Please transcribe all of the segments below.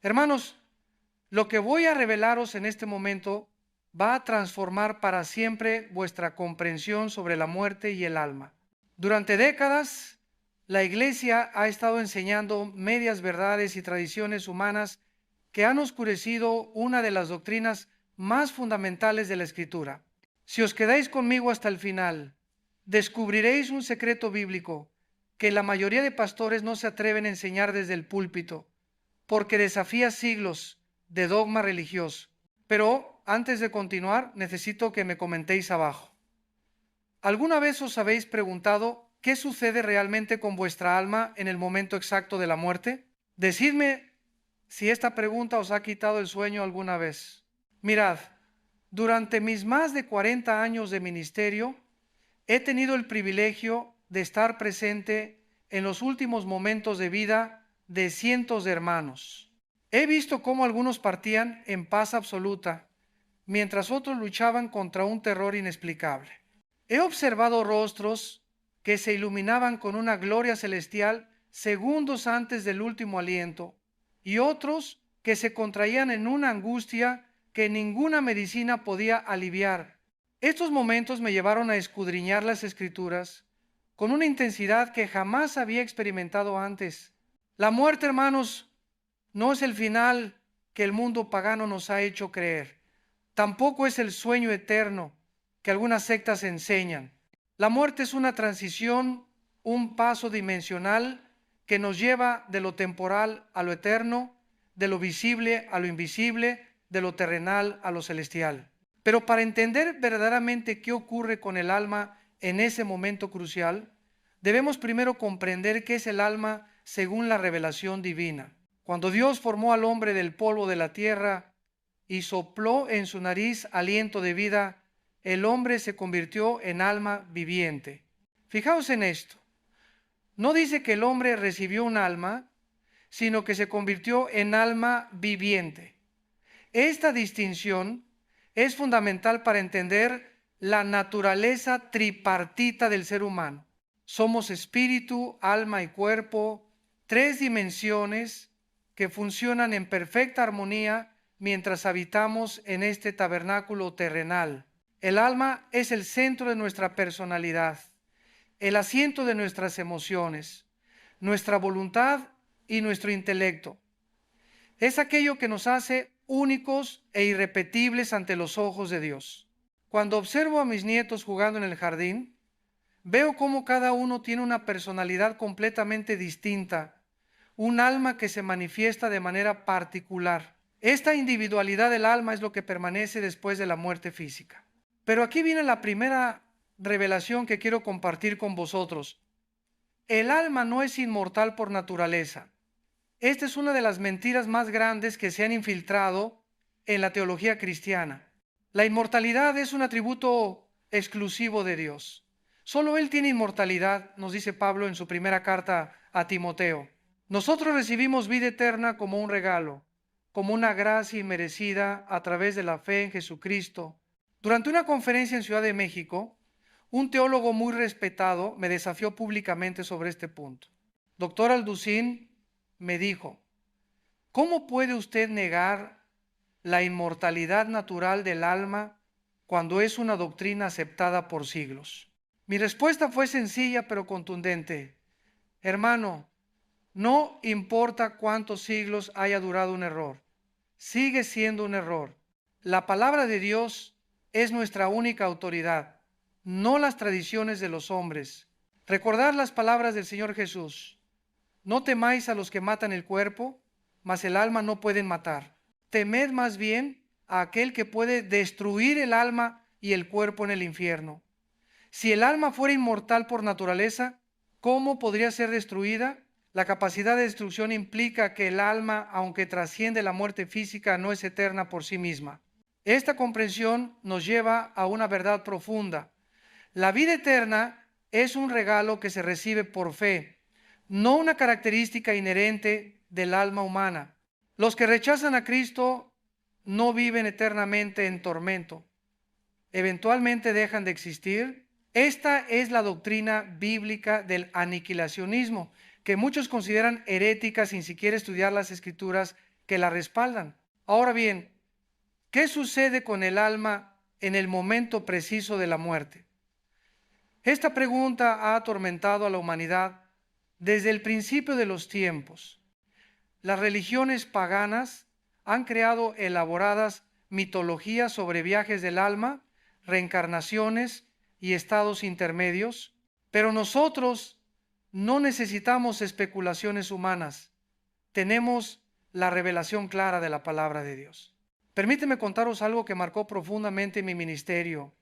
Hermanos, lo que voy a revelaros en este momento va a transformar para siempre vuestra comprensión sobre la muerte y el alma. Durante décadas, la Iglesia ha estado enseñando medias verdades y tradiciones humanas que han oscurecido una de las doctrinas más fundamentales de la Escritura. Si os quedáis conmigo hasta el final, descubriréis un secreto bíblico que la mayoría de pastores no se atreven a enseñar desde el púlpito, porque desafía siglos de dogma religioso. Pero antes de continuar, necesito que me comentéis abajo. ¿Alguna vez os habéis preguntado qué sucede realmente con vuestra alma en el momento exacto de la muerte? Decidme si esta pregunta os ha quitado el sueño alguna vez. Mirad, durante mis más de 40 años de ministerio, he tenido el privilegio de estar presente en los últimos momentos de vida de cientos de hermanos. He visto cómo algunos partían en paz absoluta, mientras otros luchaban contra un terror inexplicable. He observado rostros que se iluminaban con una gloria celestial segundos antes del último aliento, y otros que se contraían en una angustia que ninguna medicina podía aliviar. Estos momentos me llevaron a escudriñar las Escrituras con una intensidad que jamás había experimentado antes. La muerte, hermanos, no es el final que el mundo pagano nos ha hecho creer. Tampoco es el sueño eterno que algunas sectas enseñan. La muerte es una transición, un paso dimensional que nos lleva de lo temporal a lo eterno, de lo visible a lo invisible, de lo terrenal a lo celestial. Pero para entender verdaderamente qué ocurre con el alma en ese momento crucial, debemos primero comprender qué es el alma según la revelación divina. Cuando Dios formó al hombre del polvo de la tierra y sopló en su nariz aliento de vida, el hombre se convirtió en alma viviente. Fijaos en esto. No dice que el hombre recibió un alma, sino que se convirtió en alma viviente. Esta distinción es fundamental para entender la naturaleza tripartita del ser humano. Somos espíritu, alma y cuerpo, tres dimensiones que funcionan en perfecta armonía mientras habitamos en este tabernáculo terrenal. El alma es el centro de nuestra personalidad, el asiento de nuestras emociones, nuestra voluntad y nuestro intelecto. Es aquello que nos hace únicos e irrepetibles ante los ojos de Dios. Cuando observo a mis nietos jugando en el jardín, veo cómo cada uno tiene una personalidad completamente distinta, un alma que se manifiesta de manera particular. Esta individualidad del alma es lo que permanece después de la muerte física. Pero aquí viene la primera revelación que quiero compartir con vosotros. El alma no es inmortal por naturaleza. Esta es una de las mentiras más grandes que se han infiltrado en la teología cristiana. La inmortalidad es un atributo exclusivo de Dios. Solo Él tiene inmortalidad, nos dice Pablo en su primera carta a Timoteo. Nosotros recibimos vida eterna como un regalo, como una gracia inmerecida a través de la fe en Jesucristo. Durante una conferencia en Ciudad de México, un teólogo muy respetado me desafió públicamente sobre este punto. Doctor Alducín me dijo, ¿cómo puede usted negar la inmortalidad natural del alma cuando es una doctrina aceptada por siglos? Mi respuesta fue sencilla pero contundente. Hermano, no importa cuántos siglos haya durado un error, sigue siendo un error. La palabra de Dios es nuestra única autoridad, no las tradiciones de los hombres. Recordad las palabras del Señor Jesús. No temáis a los que matan el cuerpo, mas el alma no pueden matar. Temed más bien a aquel que puede destruir el alma y el cuerpo en el infierno. Si el alma fuera inmortal por naturaleza, ¿cómo podría ser destruida? La capacidad de destrucción implica que el alma, aunque trasciende la muerte física, no es eterna por sí misma. Esta comprensión nos lleva a una verdad profunda. La vida eterna es un regalo que se recibe por fe, no una característica inherente del alma humana. Los que rechazan a Cristo no viven eternamente en tormento. Eventualmente dejan de existir. Esta es la doctrina bíblica del aniquilacionismo, que muchos consideran herética sin siquiera estudiar las Escrituras que la respaldan. Ahora bien, ¿qué sucede con el alma en el momento preciso de la muerte? Esta pregunta ha atormentado a la humanidad desde el principio de los tiempos. Las religiones paganas han creado elaboradas mitologías sobre viajes del alma, reencarnaciones y estados intermedios, pero nosotros no necesitamos especulaciones humanas. Tenemos la revelación clara de la palabra de Dios. Permíteme contaros algo que marcó profundamente mi ministerio.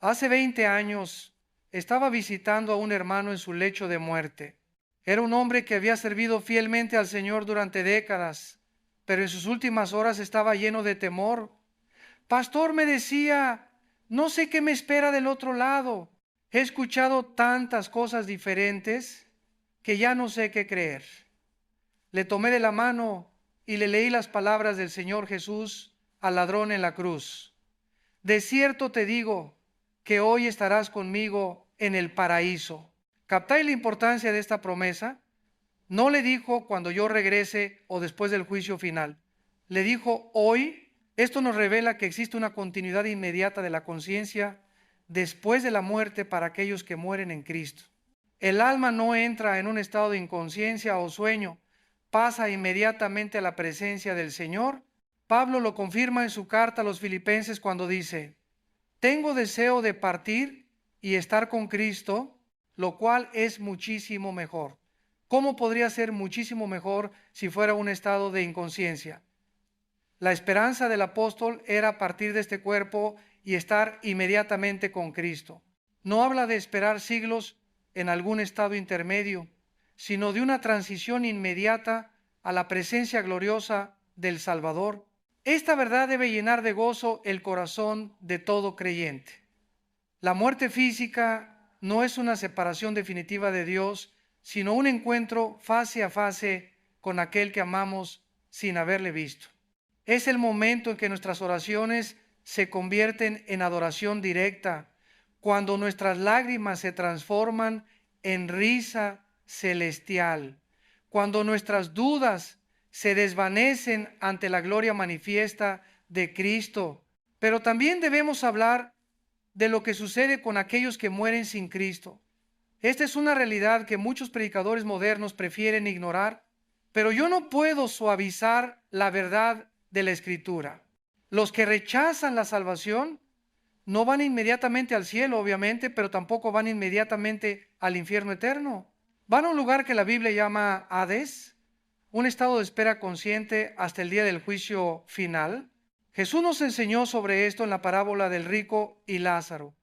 Hace 20 años estaba visitando a un hermano en su lecho de muerte. Era un hombre que había servido fielmente al Señor durante décadas, pero en sus últimas horas estaba lleno de temor. Pastor, me decía, no sé qué me espera del otro lado. He escuchado tantas cosas diferentes que ya no sé qué creer. Le tomé de la mano y le leí las palabras del Señor Jesús al ladrón en la cruz. De cierto te digo que hoy estarás conmigo en el paraíso. ¿Captáis la importancia de esta promesa? No le dijo cuando yo regrese o después del juicio final. Le dijo hoy. Esto nos revela que existe una continuidad inmediata de la conciencia después de la muerte para aquellos que mueren en Cristo. El alma no entra en un estado de inconsciencia o sueño, pasa inmediatamente a la presencia del Señor. Pablo lo confirma en su carta a los Filipenses cuando dice: tengo deseo de partir y estar con Cristo, lo cual es muchísimo mejor. ¿Cómo podría ser muchísimo mejor si fuera un estado de inconsciencia? La esperanza del apóstol era partir de este cuerpo y estar inmediatamente con Cristo. No habla de esperar siglos en algún estado intermedio, sino de una transición inmediata a la presencia gloriosa del Salvador. Esta verdad debe llenar de gozo el corazón de todo creyente. La muerte física no es una separación definitiva de Dios, sino un encuentro face a face con aquel que amamos sin haberle visto. Es el momento en que nuestras oraciones se convierten en adoración directa, cuando nuestras lágrimas se transforman en risa celestial, cuando nuestras dudas se desvanecen ante la gloria manifiesta de Cristo. Pero también debemos hablar de lo que sucede con aquellos que mueren sin Cristo. Esta es una realidad que muchos predicadores modernos prefieren ignorar, pero yo no puedo suavizar la verdad de la Escritura. Los que rechazan la salvación no van inmediatamente al cielo, obviamente, pero tampoco van inmediatamente al infierno eterno. Van a un lugar que la Biblia llama Hades, un estado de espera consciente hasta el día del juicio final. Jesús nos enseñó sobre esto en la parábola del rico y Lázaro.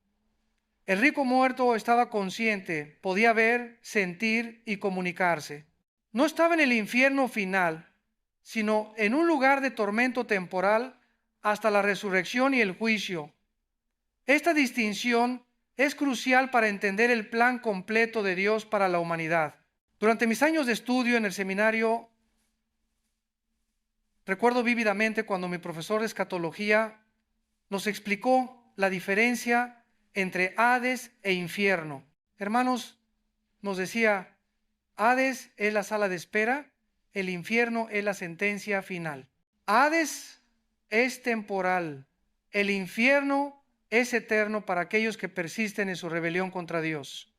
El rico muerto estaba consciente, podía ver, sentir y comunicarse. No estaba en el infierno final, sino en un lugar de tormento temporal hasta la resurrección y el juicio. Esta distinción es crucial para entender el plan completo de Dios para la humanidad. Durante mis años de estudio en el seminario, recuerdo vívidamente cuando mi profesor de escatología nos explicó la diferencia entre Hades e infierno. Hermanos, nos decía, Hades es la sala de espera, el infierno es la sentencia final. Hades es temporal, el infierno es eterno para aquellos que persisten en su rebelión contra Dios.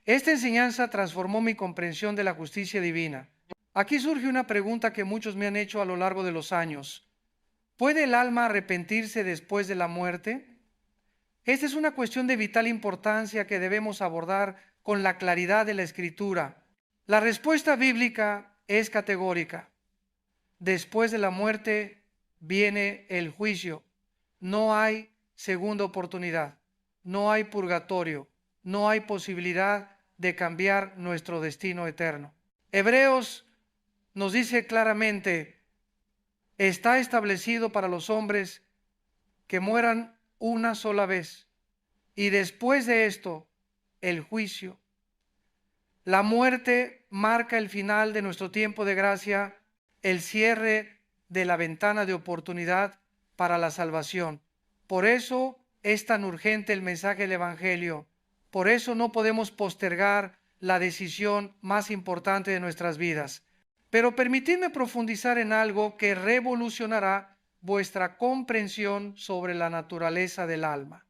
Esta enseñanza transformó mi comprensión de la justicia divina. Aquí surge una pregunta que muchos me han hecho a lo largo de los años. ¿Puede el alma arrepentirse después de la muerte? Esta es una cuestión de vital importancia que debemos abordar con la claridad de la Escritura. La respuesta bíblica es categórica. Después de la muerte viene el juicio. No hay segunda oportunidad. No hay purgatorio. No hay posibilidad de cambiar nuestro destino eterno. Hebreos nos dice claramente, está establecido para los hombres que mueran una sola vez y después de esto el juicio. La muerte marca el final de nuestro tiempo de gracia, el cierre de la ventana de oportunidad para la salvación. Por eso es tan urgente el mensaje del Evangelio. Por eso no podemos postergar la decisión más importante de nuestras vidas. Pero permitidme profundizar en algo que revolucionará vuestra comprensión sobre la naturaleza del alma.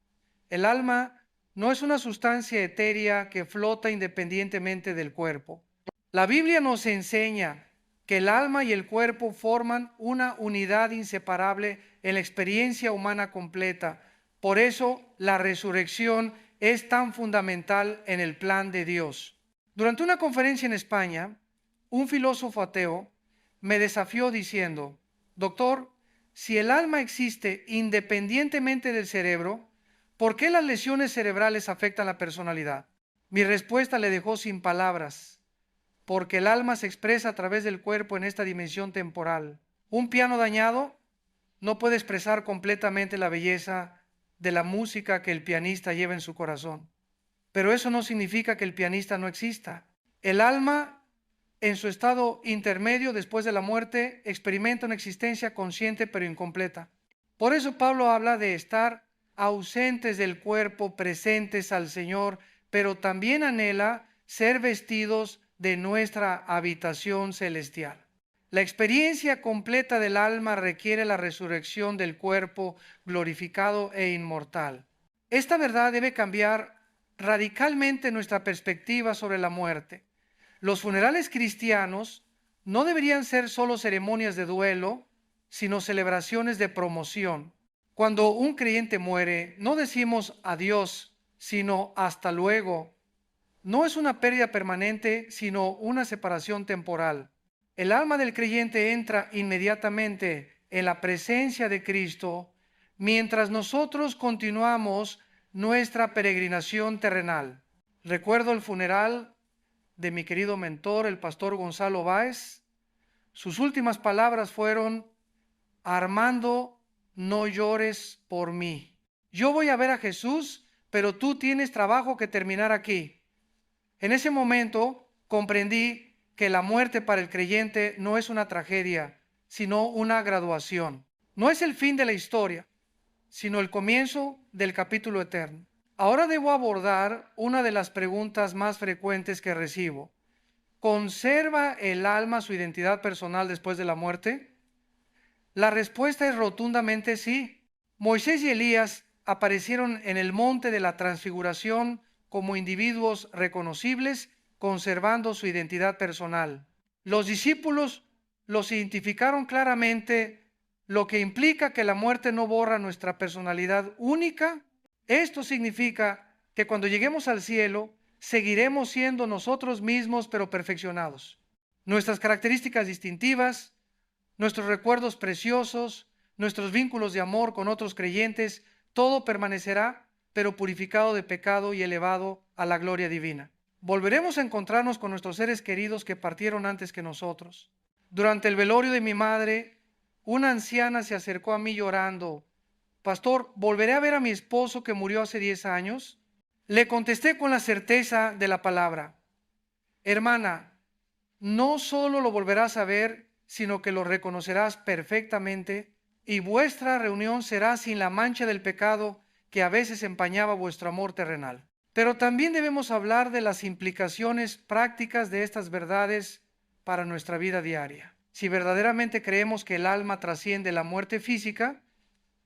El alma no es una sustancia etérea que flota independientemente del cuerpo. La Biblia nos enseña que el alma y el cuerpo forman una unidad inseparable en la experiencia humana completa. Por eso la resurrección es tan fundamental en el plan de Dios. Durante una conferencia en España, un filósofo ateo me desafió diciendo: doctor, si el alma existe independientemente del cerebro, ¿por qué las lesiones cerebrales afectan la personalidad? Mi respuesta le dejó sin palabras: porque el alma se expresa a través del cuerpo en esta dimensión temporal. Un piano dañado no puede expresar completamente la belleza de la música que el pianista lleva en su corazón. Pero eso no significa que el pianista no exista. El alma, en su estado intermedio después de la muerte, experimenta una existencia consciente pero incompleta. Por eso Pablo habla de estar ausentes del cuerpo, presentes al Señor, pero también anhela ser vestidos de nuestra habitación celestial. La experiencia completa del alma requiere la resurrección del cuerpo glorificado e inmortal. Esta verdad debe cambiar radicalmente nuestra perspectiva sobre la muerte. Los funerales cristianos no deberían ser solo ceremonias de duelo, sino celebraciones de promoción. Cuando un creyente muere, no decimos adiós, sino hasta luego. No es una pérdida permanente, sino una separación temporal. El alma del creyente entra inmediatamente en la presencia de Cristo mientras nosotros continuamos nuestra peregrinación terrenal. Recuerdo el funeral de mi querido mentor, el pastor Gonzalo Báez. Sus últimas palabras fueron: Armando, no llores por mí. Yo voy a ver a Jesús, pero tú tienes trabajo que terminar aquí. En ese momento comprendí que la muerte para el creyente no es una tragedia, sino una graduación. No es el fin de la historia, sino el comienzo del capítulo eterno. Ahora debo abordar una de las preguntas más frecuentes que recibo. ¿Conserva el alma su identidad personal después de la muerte? La respuesta es rotundamente sí. Moisés y Elías aparecieron en el monte de la transfiguración como individuos reconocibles, conservando su identidad personal. Los discípulos los identificaron claramente, lo que implica que la muerte no borra nuestra personalidad única. Esto significa que cuando lleguemos al cielo, seguiremos siendo nosotros mismos, pero perfeccionados. Nuestras características distintivas, nuestros recuerdos preciosos, nuestros vínculos de amor con otros creyentes, todo permanecerá, pero purificado de pecado y elevado a la gloria divina. Volveremos a encontrarnos con nuestros seres queridos que partieron antes que nosotros. Durante el velorio de mi madre, una anciana se acercó a mí llorando: pastor, ¿volveré a ver a mi esposo que murió hace 10 años? Le contesté con la certeza de la palabra: hermana, no solo lo volverás a ver, sino que lo reconocerás perfectamente, y vuestra reunión será sin la mancha del pecado que a veces empañaba vuestro amor terrenal. Pero también debemos hablar de las implicaciones prácticas de estas verdades para nuestra vida diaria. Si verdaderamente creemos que el alma trasciende la muerte física,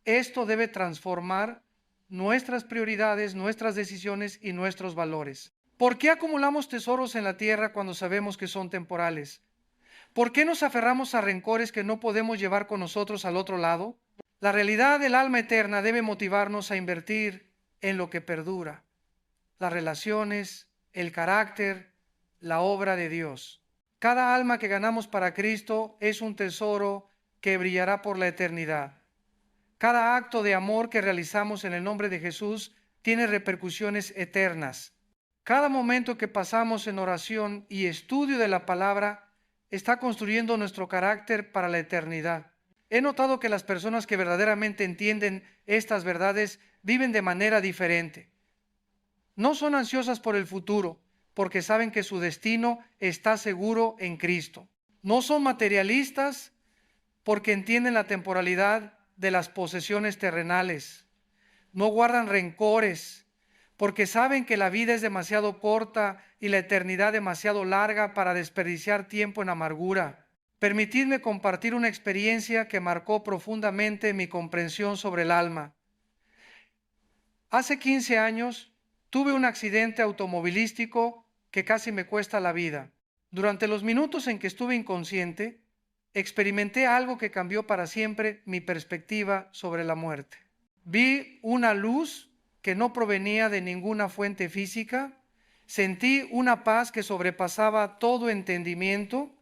esto debe transformar nuestras prioridades, nuestras decisiones y nuestros valores. ¿Por qué acumulamos tesoros en la tierra cuando sabemos que son temporales? ¿Por qué nos aferramos a rencores que no podemos llevar con nosotros al otro lado? La realidad del alma eterna debe motivarnos a invertir en lo que perdura: las relaciones, el carácter, la obra de Dios. Cada alma que ganamos para Cristo es un tesoro que brillará por la eternidad. Cada acto de amor que realizamos en el nombre de Jesús tiene repercusiones eternas. Cada momento que pasamos en oración y estudio de la palabra está construyendo nuestro carácter para la eternidad. He notado que las personas que verdaderamente entienden estas verdades viven de manera diferente. No son ansiosas por el futuro, porque saben que su destino está seguro en Cristo. No son materialistas, porque entienden la temporalidad de las posesiones terrenales. No guardan rencores, porque saben que la vida es demasiado corta y la eternidad demasiado larga para desperdiciar tiempo en amargura. Permitidme compartir una experiencia que marcó profundamente mi comprensión sobre el alma. Hace 15 años tuve un accidente automovilístico que casi me cuesta la vida. Durante los minutos en que estuve inconsciente, experimenté algo que cambió para siempre mi perspectiva sobre la muerte. Vi una luz que no provenía de ninguna fuente física, sentí una paz que sobrepasaba todo entendimiento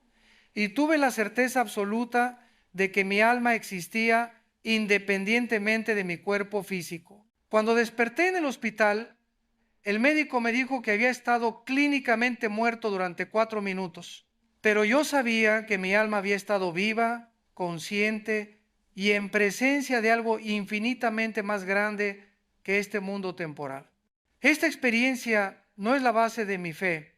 y tuve la certeza absoluta de que mi alma existía independientemente de mi cuerpo físico. Cuando desperté en el hospital, el médico me dijo que había estado clínicamente muerto durante 4 minutos, pero yo sabía que mi alma había estado viva, consciente y en presencia de algo infinitamente más grande que este mundo temporal. Esta experiencia no es la base de mi fe,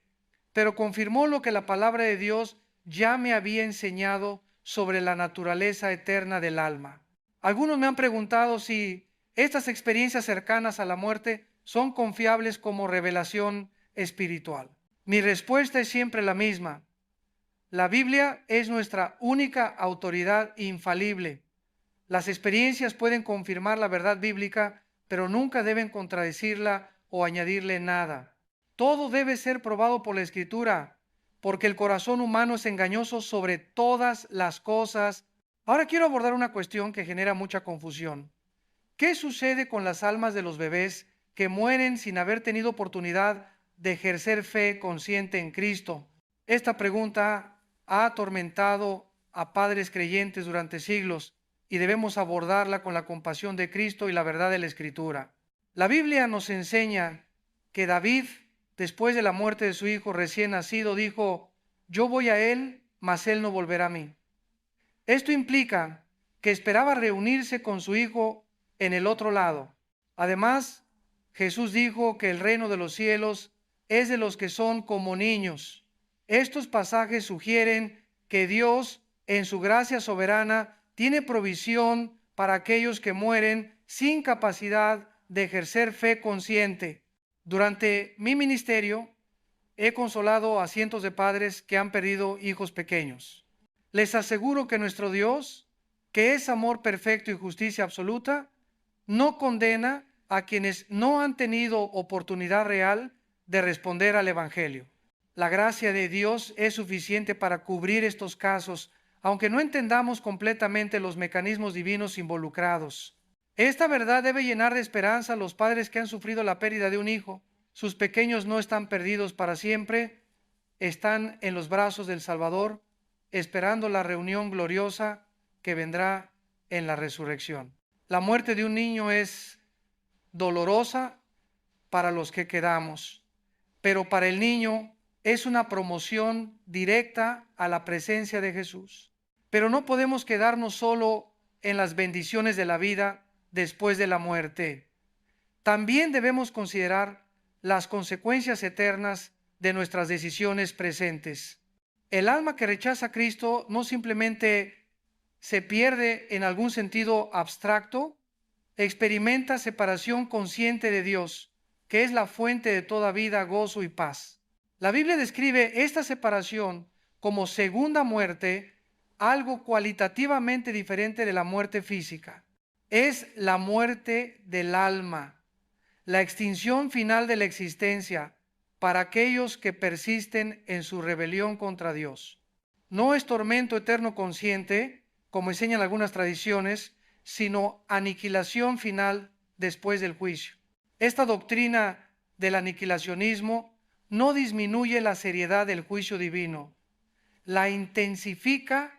pero confirmó lo que la palabra de Dios ya me había enseñado sobre la naturaleza eterna del alma. Algunos me han preguntado si estas experiencias cercanas a la muerte son confiables como revelación espiritual. Mi respuesta es siempre la misma. La Biblia es nuestra única autoridad infalible. Las experiencias pueden confirmar la verdad bíblica, pero nunca deben contradecirla o añadirle nada. Todo debe ser probado por la Escritura, porque el corazón humano es engañoso sobre todas las cosas. Ahora quiero abordar una cuestión que genera mucha confusión. ¿Qué sucede con las almas de los bebés que mueren sin haber tenido oportunidad de ejercer fe consciente en Cristo? Esta pregunta ha atormentado a padres creyentes durante siglos y debemos abordarla con la compasión de Cristo y la verdad de la Escritura. La Biblia nos enseña que David, después de la muerte de su hijo recién nacido, dijo: yo voy a él, mas él no volverá a mí. Esto implica que esperaba reunirse con su hijo en el otro lado. Además, Jesús dijo que el reino de los cielos es de los que son como niños. Estos pasajes sugieren que Dios, en su gracia soberana, tiene provisión para aquellos que mueren sin capacidad de ejercer fe consciente. Durante mi ministerio, he consolado a cientos de padres que han perdido hijos pequeños. Les aseguro que nuestro Dios, que es amor perfecto y justicia absoluta, no condena a quienes no han tenido oportunidad real de responder al Evangelio. La gracia de Dios es suficiente para cubrir estos casos, aunque no entendamos completamente los mecanismos divinos involucrados. Esta verdad debe llenar de esperanza a los padres que han sufrido la pérdida de un hijo. Sus pequeños no están perdidos para siempre, están en los brazos del Salvador, esperando la reunión gloriosa que vendrá en la resurrección. La muerte de un niño es dolorosa para los que quedamos, pero para el niño es una promoción directa a la presencia de Jesús. Pero no podemos quedarnos solo en las bendiciones de la vida después de la muerte. También debemos considerar las consecuencias eternas de nuestras decisiones presentes. El alma que rechaza a Cristo no simplemente se pierde en algún sentido abstracto, experimenta separación consciente de Dios, que es la fuente de toda vida, gozo y paz. La Biblia describe esta separación como segunda muerte, algo cualitativamente diferente de la muerte física. Es la muerte del alma, la extinción final de la existencia para aquellos que persisten en su rebelión contra Dios. No es tormento eterno consciente, como enseñan algunas tradiciones, sino aniquilación final después del juicio. Esta doctrina del aniquilacionismo no disminuye la seriedad del juicio divino, la intensifica.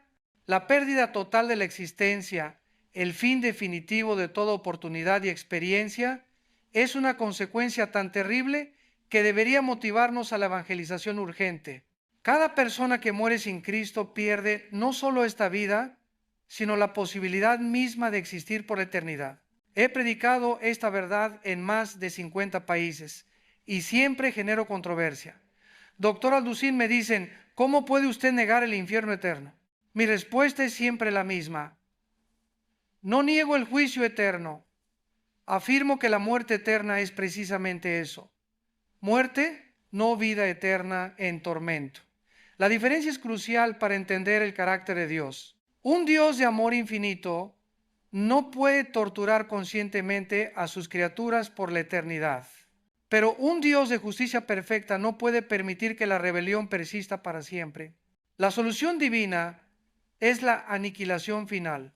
La pérdida total de la existencia, el fin definitivo de toda oportunidad y experiencia, es una consecuencia tan terrible que debería motivarnos a la evangelización urgente. Cada persona que muere sin Cristo pierde no solo esta vida, sino la posibilidad misma de existir por la eternidad. He predicado esta verdad en más de 50 países y siempre genero controversia. Doctor Alducín, me dicen, ¿cómo puede usted negar el infierno eterno? Mi respuesta es siempre la misma. No niego el juicio eterno. Afirmo que la muerte eterna es precisamente eso. Muerte, no vida eterna en tormento. La diferencia es crucial para entender el carácter de Dios. Un Dios de amor infinito no puede torturar conscientemente a sus criaturas por la eternidad. Pero un Dios de justicia perfecta no puede permitir que la rebelión persista para siempre. La solución divina es la aniquilación final,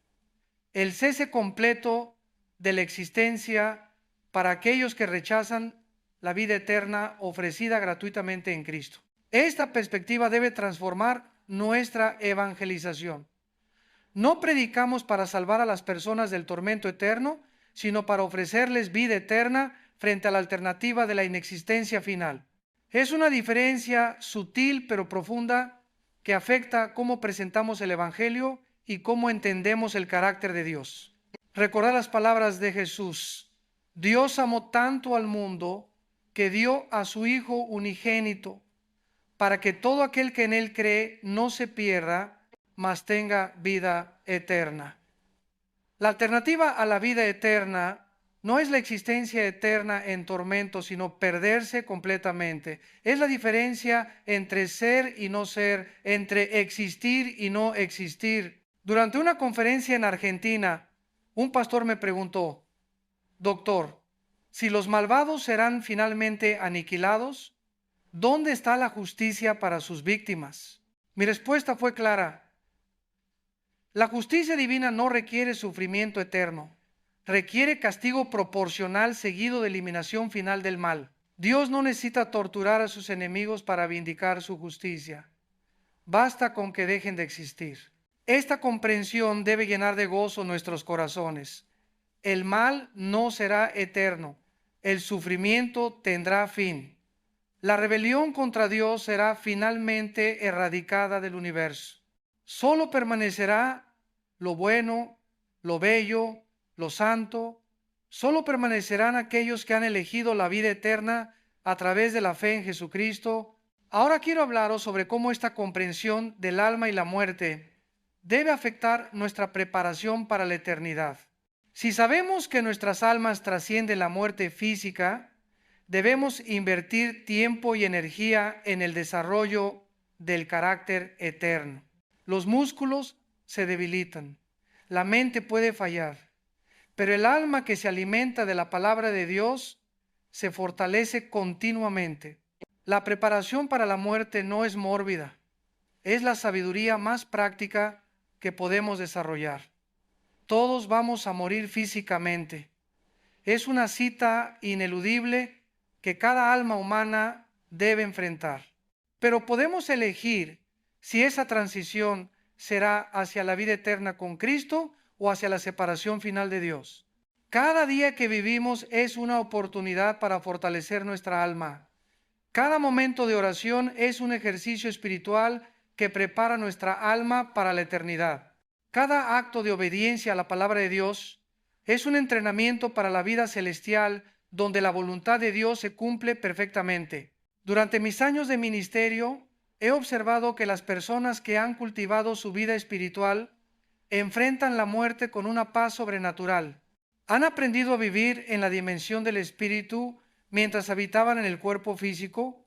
el cese completo de la existencia para aquellos que rechazan la vida eterna ofrecida gratuitamente en Cristo. Esta perspectiva debe transformar nuestra evangelización. No predicamos para salvar a las personas del tormento eterno, sino para ofrecerles vida eterna frente a la alternativa de la inexistencia final. Es una diferencia sutil pero profunda que afecta cómo presentamos el Evangelio y cómo entendemos el carácter de Dios. Recordad las palabras de Jesús. Dios amó tanto al mundo que dio a su Hijo unigénito, para que todo aquel que en él cree no se pierda, mas tenga vida eterna. La alternativa a la vida eterna no es la existencia eterna en tormento, sino perderse completamente. Es la diferencia entre ser y no ser, entre existir y no existir. Durante una conferencia en Argentina, un pastor me preguntó: doctor, si los malvados serán finalmente aniquilados, ¿dónde está la justicia para sus víctimas? Mi respuesta fue clara. La justicia divina no requiere sufrimiento eterno, requiere castigo proporcional seguido de eliminación final del mal. Dios no necesita torturar a sus enemigos para vindicar su justicia. Basta con que dejen de existir. Esta comprensión debe llenar de gozo nuestros corazones. El mal no será eterno, el sufrimiento tendrá fin. La rebelión contra Dios será finalmente erradicada del universo. Solo permanecerá lo bueno, lo bello, lo santo. Solo permanecerán aquellos que han elegido la vida eterna a través de la fe en Jesucristo. Ahora quiero hablaros sobre cómo esta comprensión del alma y la muerte debe afectar nuestra preparación para la eternidad. Si sabemos que nuestras almas trascienden la muerte física, debemos invertir tiempo y energía en el desarrollo del carácter eterno. Los músculos se debilitan, la mente puede fallar, pero el alma que se alimenta de la palabra de Dios se fortalece continuamente. La preparación para la muerte no es mórbida, es la sabiduría más práctica que podemos desarrollar. Todos vamos a morir físicamente. Es una cita ineludible que cada alma humana debe enfrentar. Pero podemos elegir si esa transición será hacia la vida eterna con Cristo o hacia la separación final de Dios. Cada día que vivimos es una oportunidad para fortalecer nuestra alma. Cada momento de oración es un ejercicio espiritual que prepara nuestra alma para la eternidad. Cada acto de obediencia a la palabra de Dios es un entrenamiento para la vida celestial donde la voluntad de Dios se cumple perfectamente. Durante mis años de ministerio, he observado que las personas que han cultivado su vida espiritual enfrentan la muerte con una paz sobrenatural. Han aprendido a vivir en la dimensión del espíritu mientras habitaban en el cuerpo físico.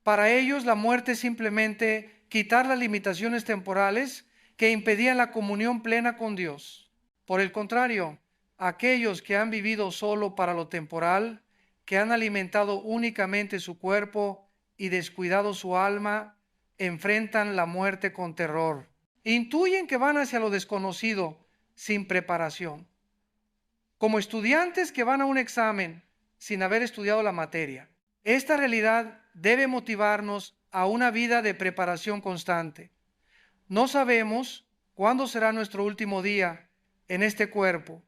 Para ellos la muerte es simplemente quitar las limitaciones temporales que impedían la comunión plena con Dios. Por el contrario, aquellos que han vivido solo para lo temporal, que han alimentado únicamente su cuerpo y descuidado su alma, enfrentan la muerte con terror. Intuyen que van hacia lo desconocido sin preparación. Como estudiantes que van a un examen sin haber estudiado la materia. Esta realidad debe motivarnos a una vida de preparación constante. No sabemos cuándo será nuestro último día en este cuerpo.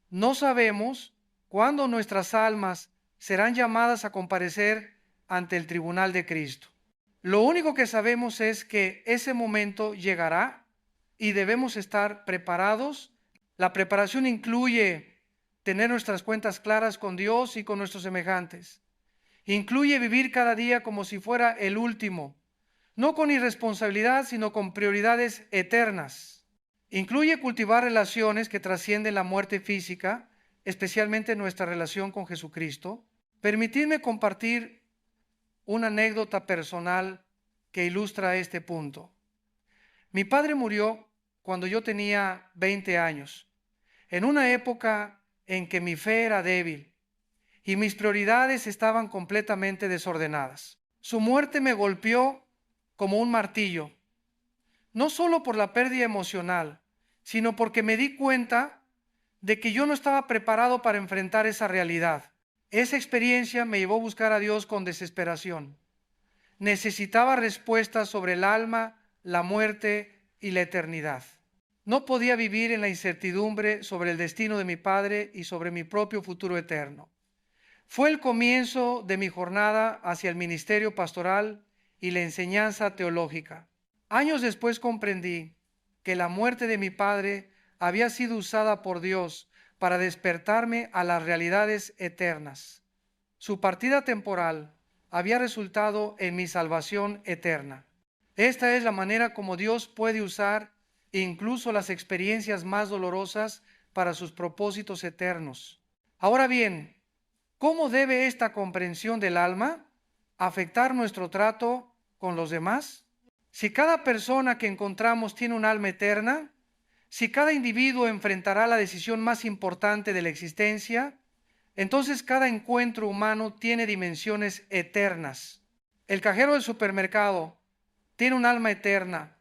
No sabemos cuándo nuestras almas serán llamadas a comparecer ante el tribunal de Cristo. Lo único que sabemos es que ese momento llegará y debemos estar preparados. La preparación incluye tener nuestras cuentas claras con Dios y con nuestros semejantes. Incluye vivir cada día como si fuera el último, no con irresponsabilidad, sino con prioridades eternas. Incluye cultivar relaciones que trascienden la muerte física, especialmente nuestra relación con Jesucristo, permitidme compartir una anécdota personal que ilustra este punto. Mi padre murió cuando yo tenía 20 años, en una época en que mi fe era débil y mis prioridades estaban completamente desordenadas. Su muerte me golpeó como un martillo, no solo por la pérdida emocional, sino porque me di cuenta de que yo no estaba preparado para enfrentar esa realidad. Esa experiencia me llevó a buscar a Dios con desesperación. Necesitaba respuestas sobre el alma, la muerte y la eternidad. No podía vivir en la incertidumbre sobre el destino de mi padre y sobre mi propio futuro eterno. Fue el comienzo de mi jornada hacia el ministerio pastoral y la enseñanza teológica. Años después comprendí que la muerte de mi padre había sido usada por Dios para despertarme a las realidades eternas. Su partida temporal había resultado en mi salvación eterna. Esta es la manera como Dios puede usar incluso las experiencias más dolorosas para sus propósitos eternos. Ahora bien, ¿cómo debe esta comprensión del alma afectar nuestro trato con los demás? Si cada persona que encontramos tiene un alma eterna, si cada individuo enfrentará la decisión más importante de la existencia, entonces cada encuentro humano tiene dimensiones eternas. El cajero del supermercado tiene un alma eterna.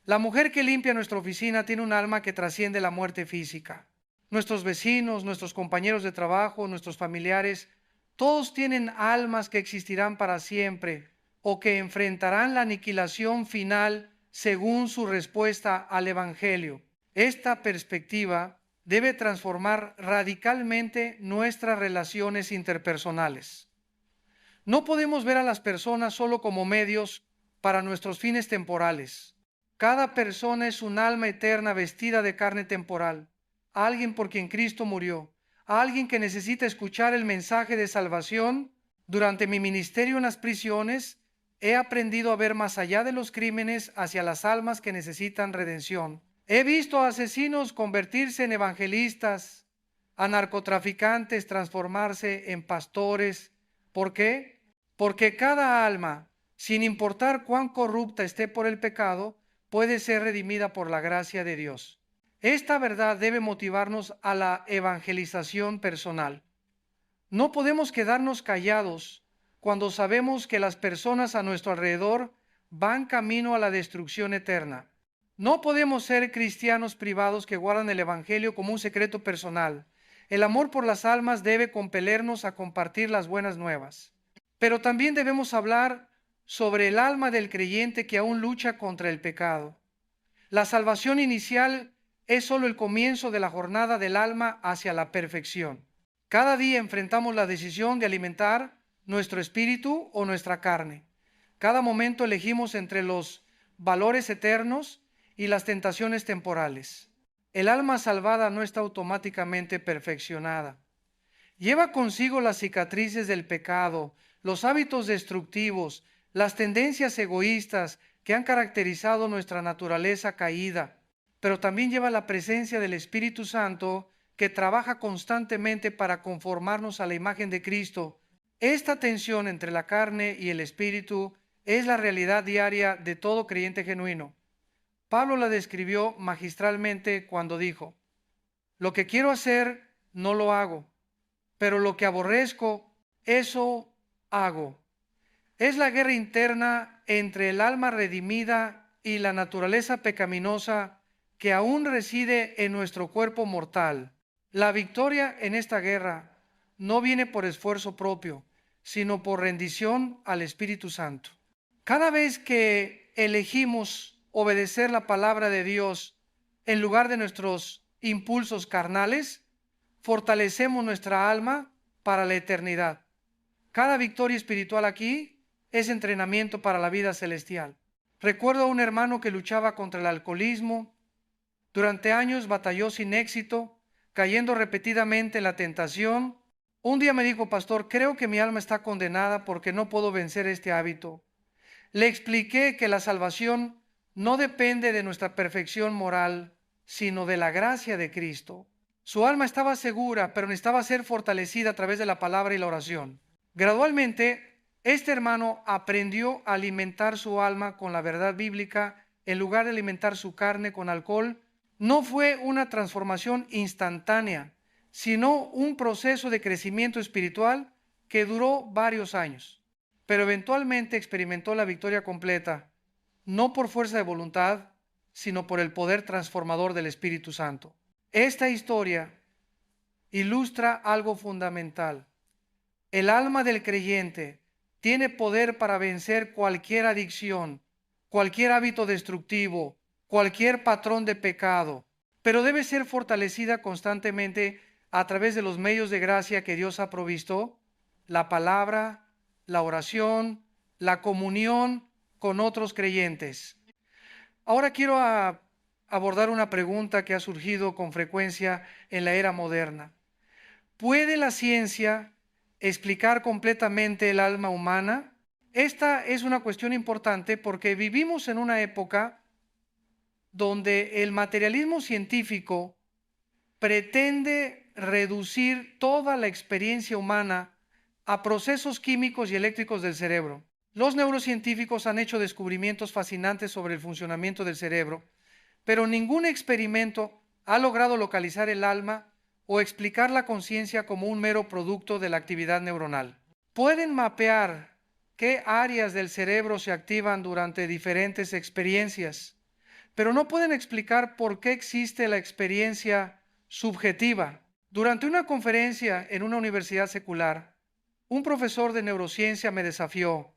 La mujer que limpia nuestra oficina tiene un alma que trasciende la muerte física. Nuestros vecinos, nuestros compañeros de trabajo, nuestros familiares, todos tienen almas que existirán para siempre o que enfrentarán la aniquilación final según su respuesta al Evangelio. Esta perspectiva debe transformar radicalmente nuestras relaciones interpersonales. No podemos ver a las personas solo como medios para nuestros fines temporales. Cada persona es un alma eterna vestida de carne temporal, alguien por quien Cristo murió, alguien que necesita escuchar el mensaje de salvación. Durante mi ministerio en las prisiones, he aprendido a ver más allá de los crímenes hacia las almas que necesitan redención. He visto a asesinos convertirse en evangelistas, a narcotraficantes transformarse en pastores. ¿Por qué? Porque cada alma, sin importar cuán corrupta esté por el pecado, puede ser redimida por la gracia de Dios. Esta verdad debe motivarnos a la evangelización personal. No podemos quedarnos callados cuando sabemos que las personas a nuestro alrededor van camino a la destrucción eterna. No podemos ser cristianos privados que guardan el Evangelio como un secreto personal. El amor por las almas debe compelernos a compartir las buenas nuevas. Pero también debemos hablar sobre el alma del creyente que aún lucha contra el pecado. La salvación inicial es solo el comienzo de la jornada del alma hacia la perfección. Cada día enfrentamos la decisión de alimentar nuestro espíritu o nuestra carne. Cada momento elegimos entre los valores eternos y las tentaciones temporales. El alma salvada no está automáticamente perfeccionada. Lleva consigo las cicatrices del pecado, los hábitos destructivos, las tendencias egoístas que han caracterizado nuestra naturaleza caída, pero también lleva la presencia del Espíritu Santo que trabaja constantemente para conformarnos a la imagen de Cristo. Esta tensión entre la carne y el Espíritu es la realidad diaria de todo creyente genuino. Pablo la describió magistralmente cuando dijo: lo que quiero hacer no lo hago, pero lo que aborrezco, eso hago. Es la guerra interna entre el alma redimida y la naturaleza pecaminosa que aún reside en nuestro cuerpo mortal. La victoria en esta guerra no viene por esfuerzo propio, sino por rendición al Espíritu Santo. Cada vez que elegimos obedecer la palabra de Dios en lugar de nuestros impulsos carnales, fortalecemos nuestra alma para la eternidad. Cada victoria espiritual aquí es entrenamiento para la vida celestial. Recuerdo a un hermano que luchaba contra el alcoholismo. Durante años batalló sin éxito, cayendo repetidamente en la tentación. Un día me dijo: pastor, creo que mi alma está condenada porque no puedo vencer este hábito. Le expliqué que la salvación no depende de nuestra perfección moral, sino de la gracia de Cristo. Su alma estaba segura, pero necesitaba ser fortalecida a través de la palabra y la oración. Gradualmente, este hermano aprendió a alimentar su alma con la verdad bíblica en lugar de alimentar su carne con alcohol. No fue una transformación instantánea, sino un proceso de crecimiento espiritual que duró varios años. Pero eventualmente experimentó la victoria completa, no por fuerza de voluntad, sino por el poder transformador del Espíritu Santo. Esta historia ilustra algo fundamental. El alma del creyente tiene poder para vencer cualquier adicción, cualquier hábito destructivo, cualquier patrón de pecado, pero debe ser fortalecida constantemente a través de los medios de gracia que Dios ha provisto, la palabra, la oración, la comunión con otros creyentes. Ahora quiero abordar una pregunta que ha surgido con frecuencia en la era moderna. ¿Puede la ciencia explicar completamente el alma humana? Esta es una cuestión importante porque vivimos en una época donde el materialismo científico pretende reducir toda la experiencia humana a procesos químicos y eléctricos del cerebro. Los neurocientíficos han hecho descubrimientos fascinantes sobre el funcionamiento del cerebro, pero ningún experimento ha logrado localizar el alma o explicar la conciencia como un mero producto de la actividad neuronal. Pueden mapear qué áreas del cerebro se activan durante diferentes experiencias, pero no pueden explicar por qué existe la experiencia subjetiva. Durante una conferencia en una universidad secular, un profesor de neurociencia me desafió: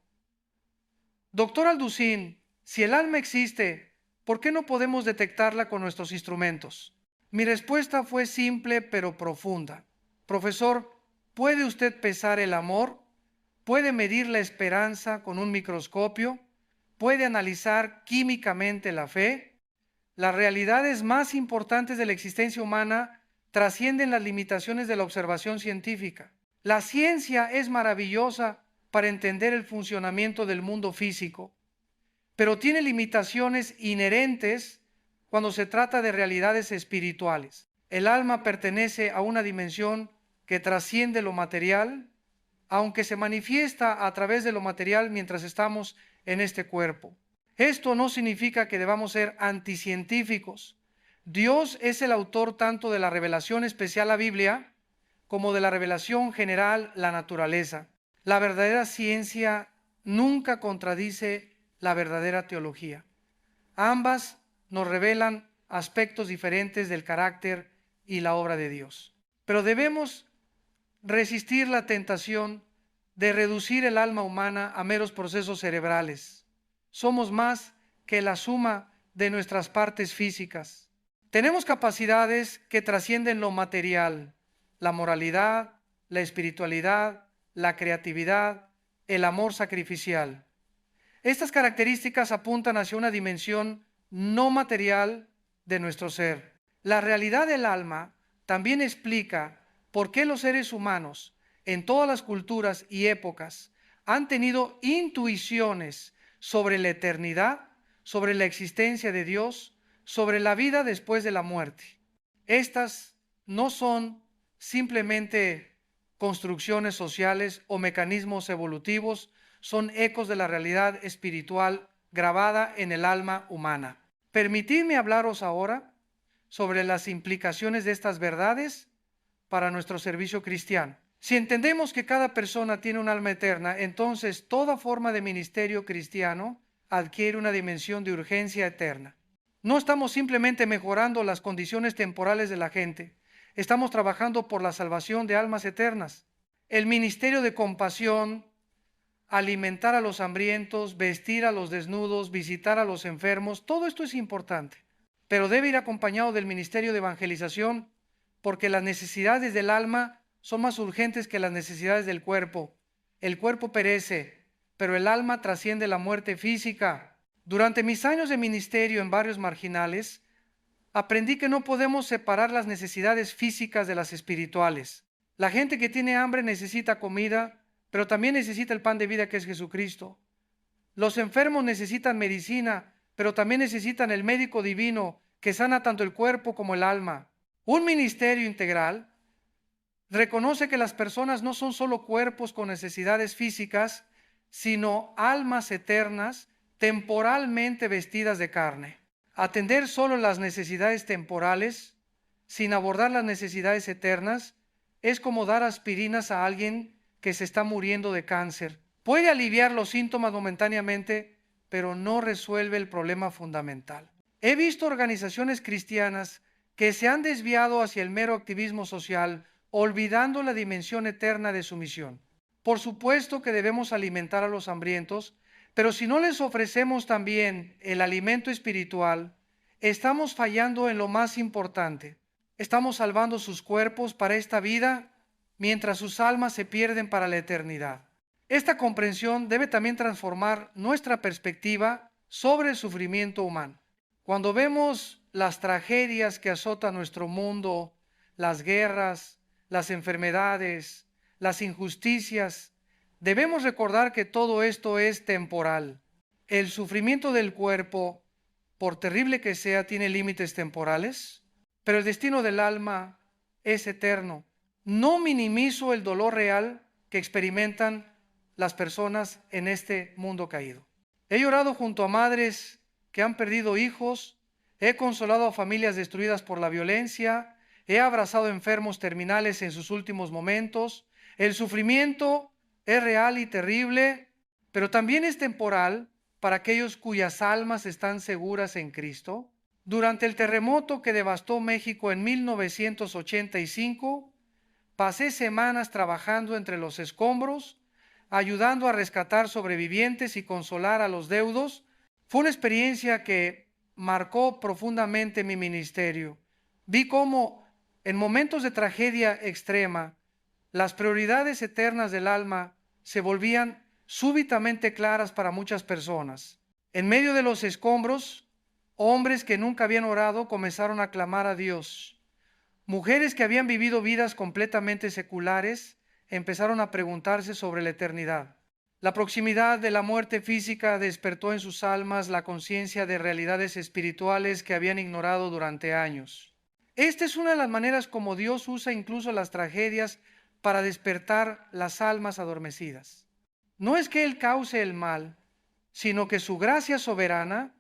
Doctor Alducín, si el alma existe, ¿por qué no podemos detectarla con nuestros instrumentos? Mi respuesta fue simple pero profunda. Profesor, ¿puede usted pesar el amor? ¿Puede medir la esperanza con un microscopio? ¿Puede analizar químicamente la fe? Las realidades más importantes de la existencia humana trascienden las limitaciones de la observación científica. La ciencia es maravillosa para entender el funcionamiento del mundo físico, pero tiene limitaciones inherentes cuando se trata de realidades espirituales. El alma pertenece a una dimensión que trasciende lo material, aunque se manifiesta a través de lo material mientras estamos en este cuerpo. Esto no significa que debamos ser anticientíficos. Dios es el autor tanto de la revelación especial, la Biblia, como de la revelación general, la naturaleza. La verdadera ciencia nunca contradice la verdadera teología. Ambas nos revelan aspectos diferentes del carácter y la obra de Dios. Pero debemos resistir la tentación de reducir el alma humana a meros procesos cerebrales. Somos más que la suma de nuestras partes físicas. Tenemos capacidades que trascienden lo material: la moralidad, la espiritualidad, la creatividad, el amor sacrificial. Estas características apuntan hacia una dimensión no material de nuestro ser. La realidad del alma también explica por qué los seres humanos en todas las culturas y épocas han tenido intuiciones sobre la eternidad, sobre la existencia de Dios, sobre la vida después de la muerte. Estas no son simplemente construcciones sociales o mecanismos evolutivos, son ecos de la realidad espiritual grabada en el alma humana. Permitidme hablaros ahora sobre las implicaciones de estas verdades para nuestro servicio cristiano. Si entendemos que cada persona tiene un alma eterna, entonces toda forma de ministerio cristiano adquiere una dimensión de urgencia eterna. No estamos simplemente mejorando las condiciones temporales de la gente, estamos trabajando por la salvación de almas eternas. El ministerio de compasión, alimentar a los hambrientos, vestir a los desnudos, visitar a los enfermos, todo esto es importante, pero debe ir acompañado del ministerio de evangelización, porque las necesidades del alma son más urgentes que las necesidades del cuerpo. El cuerpo perece, pero el alma trasciende la muerte física. Durante mis años de ministerio en barrios marginales, aprendí que no podemos separar las necesidades físicas de las espirituales. La gente que tiene hambre necesita comida, pero también necesita el pan de vida que es Jesucristo. Los enfermos necesitan medicina, pero también necesitan el médico divino que sana tanto el cuerpo como el alma. Un ministerio integral reconoce que las personas no son solo cuerpos con necesidades físicas, sino almas eternas, temporalmente vestidas de carne. Atender solo las necesidades temporales, sin abordar las necesidades eternas, es como dar aspirinas a alguien que se está muriendo de cáncer. Puede aliviar los síntomas momentáneamente, pero no resuelve el problema fundamental. He visto organizaciones cristianas que se han desviado hacia el mero activismo social, olvidando la dimensión eterna de su misión. Por supuesto que debemos alimentar a los hambrientos, pero si no les ofrecemos también el alimento espiritual, estamos fallando en lo más importante. Estamos salvando sus cuerpos para esta vida, mientras sus almas se pierden para la eternidad. Esta comprensión debe también transformar nuestra perspectiva sobre el sufrimiento humano. Cuando vemos las tragedias que azotan nuestro mundo, las guerras, las enfermedades, las injusticias, debemos recordar que todo esto es temporal. El sufrimiento del cuerpo, por terrible que sea, tiene límites temporales, pero el destino del alma es eterno. No minimizo el dolor real que experimentan las personas en este mundo caído. He llorado junto a madres que han perdido hijos, he consolado a familias destruidas por la violencia, he abrazado enfermos terminales en sus últimos momentos. El sufrimiento es real y terrible, pero también es temporal para aquellos cuyas almas están seguras en Cristo. Durante el terremoto que devastó México en 1985, pasé semanas trabajando entre los escombros, ayudando a rescatar sobrevivientes y consolar a los deudos. Fue una experiencia que marcó profundamente mi ministerio. Vi cómo en momentos de tragedia extrema, las prioridades eternas del alma se volvían súbitamente claras para muchas personas. En medio de los escombros, hombres que nunca habían orado comenzaron a clamar a Dios. Mujeres que habían vivido vidas completamente seculares empezaron a preguntarse sobre la eternidad. La proximidad de la muerte física despertó en sus almas la conciencia de realidades espirituales que habían ignorado durante años. Esta es una de las maneras como Dios usa incluso las tragedias para despertar las almas adormecidas. No es que Él cause el mal, sino que su gracia soberana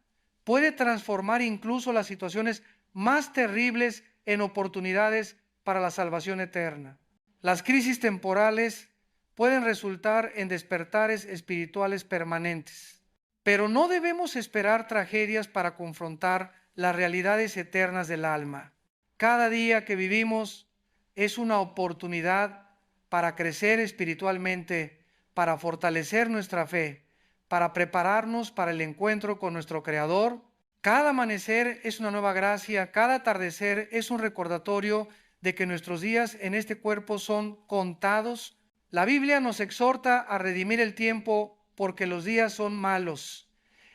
puede transformar incluso las situaciones más terribles en oportunidades para la salvación eterna. Las crisis temporales pueden resultar en despertares espirituales permanentes, pero no debemos esperar tragedias para confrontar las realidades eternas del alma. Cada día que vivimos es una oportunidad para crecer espiritualmente, para fortalecer nuestra fe, para prepararnos para el encuentro con nuestro Creador. Cada amanecer es una nueva gracia, cada atardecer es un recordatorio de que nuestros días en este cuerpo son contados. La Biblia nos exhorta a redimir el tiempo porque los días son malos.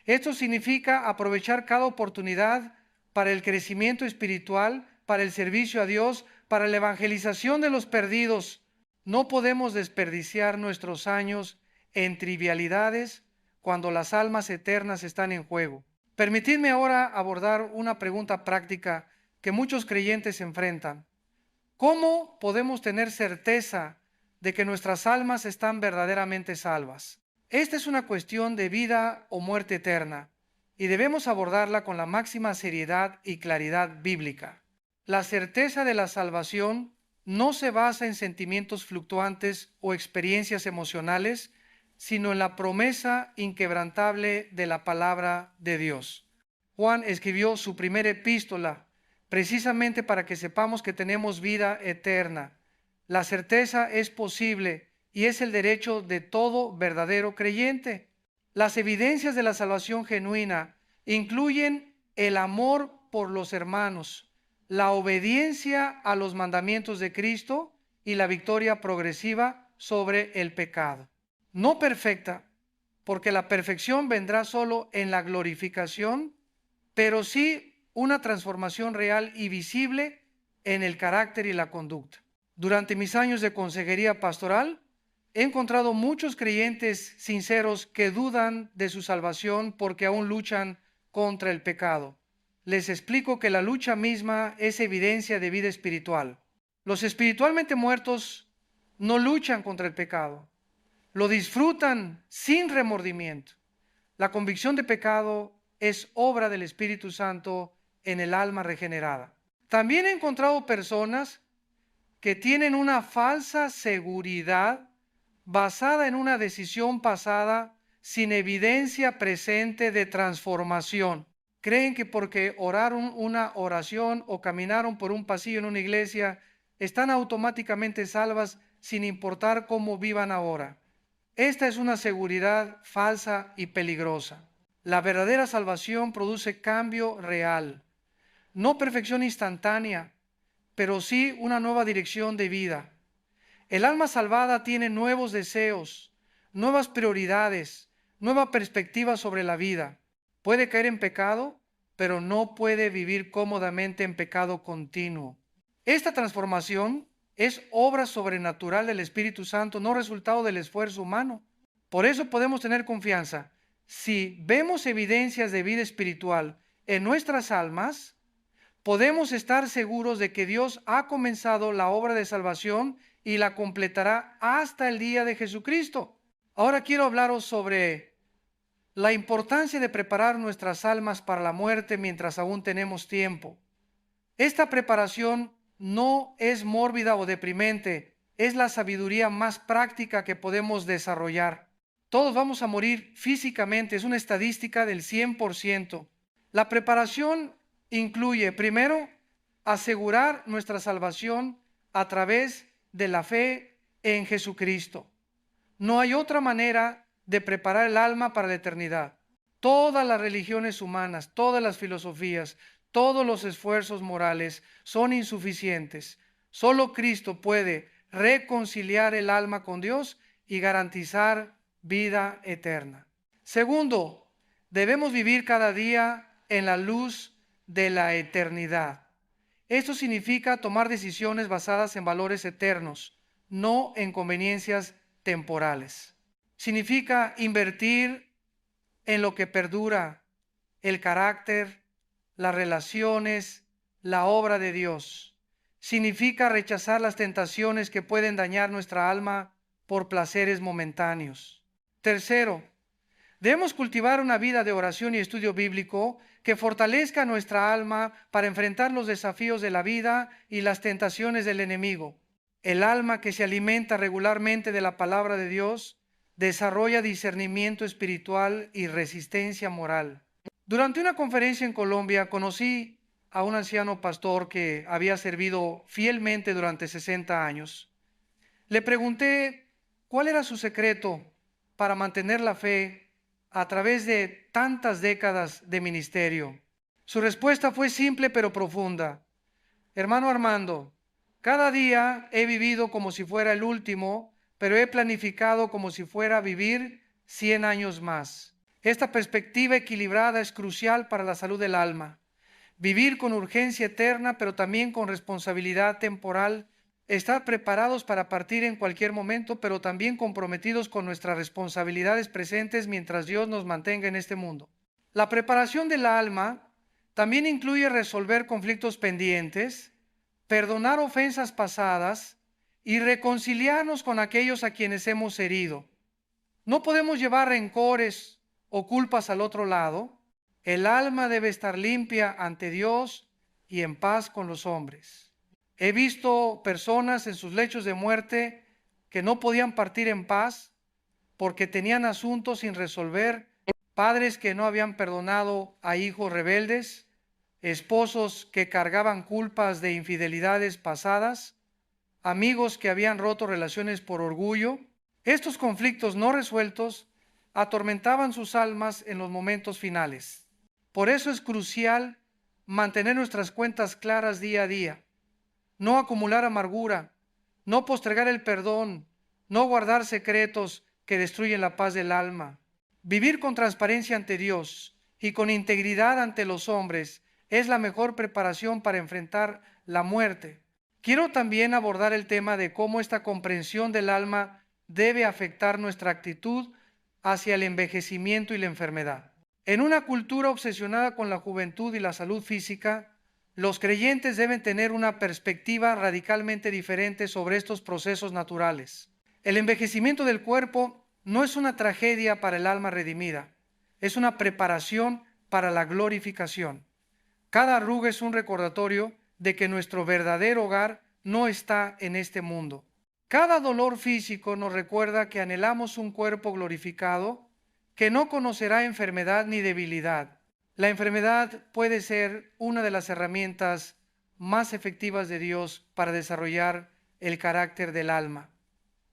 Esto significa aprovechar cada oportunidad para el crecimiento espiritual, para el servicio a Dios, para la evangelización de los perdidos. No podemos desperdiciar nuestros años en trivialidades cuando las almas eternas están en juego. Permitidme ahora abordar una pregunta práctica que muchos creyentes enfrentan. ¿Cómo podemos tener certeza de que nuestras almas están verdaderamente salvas? Esta es una cuestión de vida o muerte eterna y debemos abordarla con la máxima seriedad y claridad bíblica. La certeza de la salvación no se basa en sentimientos fluctuantes o experiencias emocionales, sino en la promesa inquebrantable de la palabra de Dios. Juan escribió su primera epístola precisamente para que sepamos que tenemos vida eterna. La certeza es posible y es el derecho de todo verdadero creyente. Las evidencias de la salvación genuina incluyen el amor por los hermanos, la obediencia a los mandamientos de Cristo y la victoria progresiva sobre el pecado. No perfecta, porque la perfección vendrá solo en la glorificación, pero sí una transformación real y visible en el carácter y la conducta. Durante mis años de consejería pastoral, he encontrado muchos creyentes sinceros que dudan de su salvación porque aún luchan contra el pecado. les explico que la lucha misma es evidencia de vida espiritual. Los espiritualmente muertos no luchan contra el pecado, lo disfrutan sin remordimiento. La convicción de pecado es obra del Espíritu Santo en el alma regenerada. También he encontrado personas que tienen una falsa seguridad basada en una decisión pasada sin evidencia presente de transformación. Creen que porque oraron una oración o caminaron por un pasillo en una iglesia, están automáticamente salvas sin importar cómo vivan ahora. Esta es una seguridad falsa y peligrosa. La verdadera salvación produce cambio real, no perfección instantánea, pero sí una nueva dirección de vida. El alma salvada tiene nuevos deseos, nuevas prioridades, nueva perspectiva sobre la vida. Puede caer en pecado, pero no puede vivir cómodamente en pecado continuo. Esta transformación es obra sobrenatural del Espíritu Santo, no resultado del esfuerzo humano. Por eso podemos tener confianza. Si vemos evidencias de vida espiritual en nuestras almas, podemos estar seguros de que Dios ha comenzado la obra de salvación y la completará hasta el día de Jesucristo. Ahora quiero hablaros sobre la importancia de preparar nuestras almas para la muerte mientras aún tenemos tiempo. Esta preparación no es mórbida o deprimente, es la sabiduría más práctica que podemos desarrollar. Todos vamos a morir físicamente, es una estadística del 100%. La preparación incluye, primero, asegurar nuestra salvación a través de la fe en Jesucristo. No hay otra manera de preparar el alma para la eternidad. Todas las religiones humanas, todas las filosofías, todos los esfuerzos morales son insuficientes. Solo Cristo puede reconciliar el alma con Dios y garantizar vida eterna. Segundo, debemos vivir cada día en la luz de la eternidad. Esto significa tomar decisiones basadas en valores eternos, no en conveniencias temporales. Significa invertir en lo que perdura, el carácter, las relaciones, la obra de Dios. Significa rechazar las tentaciones que pueden dañar nuestra alma por placeres momentáneos. Tercero, debemos cultivar una vida de oración y estudio bíblico que fortalezca nuestra alma para enfrentar los desafíos de la vida y las tentaciones del enemigo. El alma que se alimenta regularmente de la palabra de Dios desarrolla discernimiento espiritual y resistencia moral. Durante una conferencia en Colombia conocí a un anciano pastor que había servido fielmente durante 60 años. Le pregunté cuál era su secreto para mantener la fe a través de tantas décadas de ministerio. Su respuesta fue simple pero profunda. Hermano Armando, cada día he vivido como si fuera el último, pero he planificado como si fuera a vivir 100 años más. Esta perspectiva equilibrada es crucial para la salud del alma. Vivir con urgencia eterna, pero también con responsabilidad temporal. Estar preparados para partir en cualquier momento, pero también comprometidos con nuestras responsabilidades presentes mientras Dios nos mantenga en este mundo. La preparación del alma también incluye resolver conflictos pendientes, perdonar ofensas pasadas y reconciliarnos con aquellos a quienes hemos herido. No podemos llevar rencores o culpas al otro lado. El alma debe estar limpia ante Dios y en paz con los hombres. He visto personas en sus lechos de muerte que no podían partir en paz porque tenían asuntos sin resolver, padres que no habían perdonado a hijos rebeldes, esposos que cargaban culpas de infidelidades pasadas, amigos que habían roto relaciones por orgullo. Estos conflictos no resueltos atormentaban sus almas en los momentos finales. Por eso es crucial mantener nuestras cuentas claras día a día, no acumular amargura, no postergar el perdón, no guardar secretos que destruyen la paz del alma. Vivir con transparencia ante Dios y con integridad ante los hombres es la mejor preparación para enfrentar la muerte. Quiero también abordar el tema de cómo esta comprensión del alma debe afectar nuestra actitud hacia el envejecimiento y la enfermedad. En una cultura obsesionada con la juventud y la salud física, los creyentes deben tener una perspectiva radicalmente diferente sobre estos procesos naturales. El envejecimiento del cuerpo no es una tragedia para el alma redimida, es una preparación para la glorificación. Cada arruga es un recordatorio de que nuestro verdadero hogar no está en este mundo. Cada dolor físico nos recuerda que anhelamos un cuerpo glorificado que no conocerá enfermedad ni debilidad. La enfermedad puede ser una de las herramientas más efectivas de Dios para desarrollar el carácter del alma.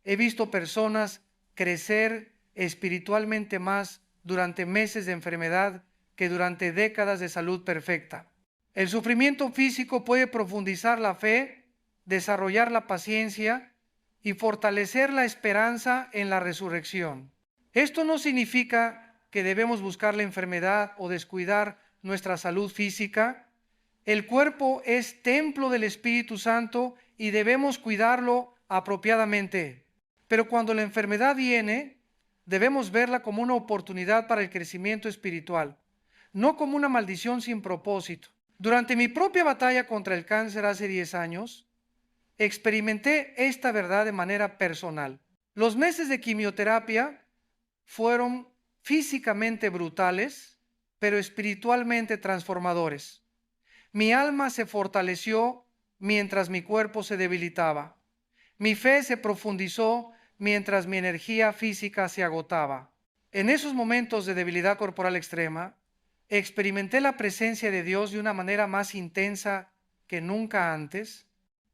He visto personas crecer espiritualmente más durante meses de enfermedad que durante décadas de salud perfecta. El sufrimiento físico puede profundizar la fe, desarrollar la paciencia y fortalecer la esperanza en la resurrección. Esto no significa que debemos buscar la enfermedad o descuidar nuestra salud física. El cuerpo es templo del Espíritu Santo y debemos cuidarlo apropiadamente. Pero cuando la enfermedad viene, debemos verla como una oportunidad para el crecimiento espiritual, no como una maldición sin propósito. Durante mi propia batalla contra el cáncer hace 10 años, experimenté esta verdad de manera personal. Los meses de quimioterapia fueron físicamente brutales, pero espiritualmente transformadores. Mi alma se fortaleció mientras mi cuerpo se debilitaba. Mi fe se profundizó mientras mi energía física se agotaba. En esos momentos de debilidad corporal extrema, experimenté la presencia de Dios de una manera más intensa que nunca antes.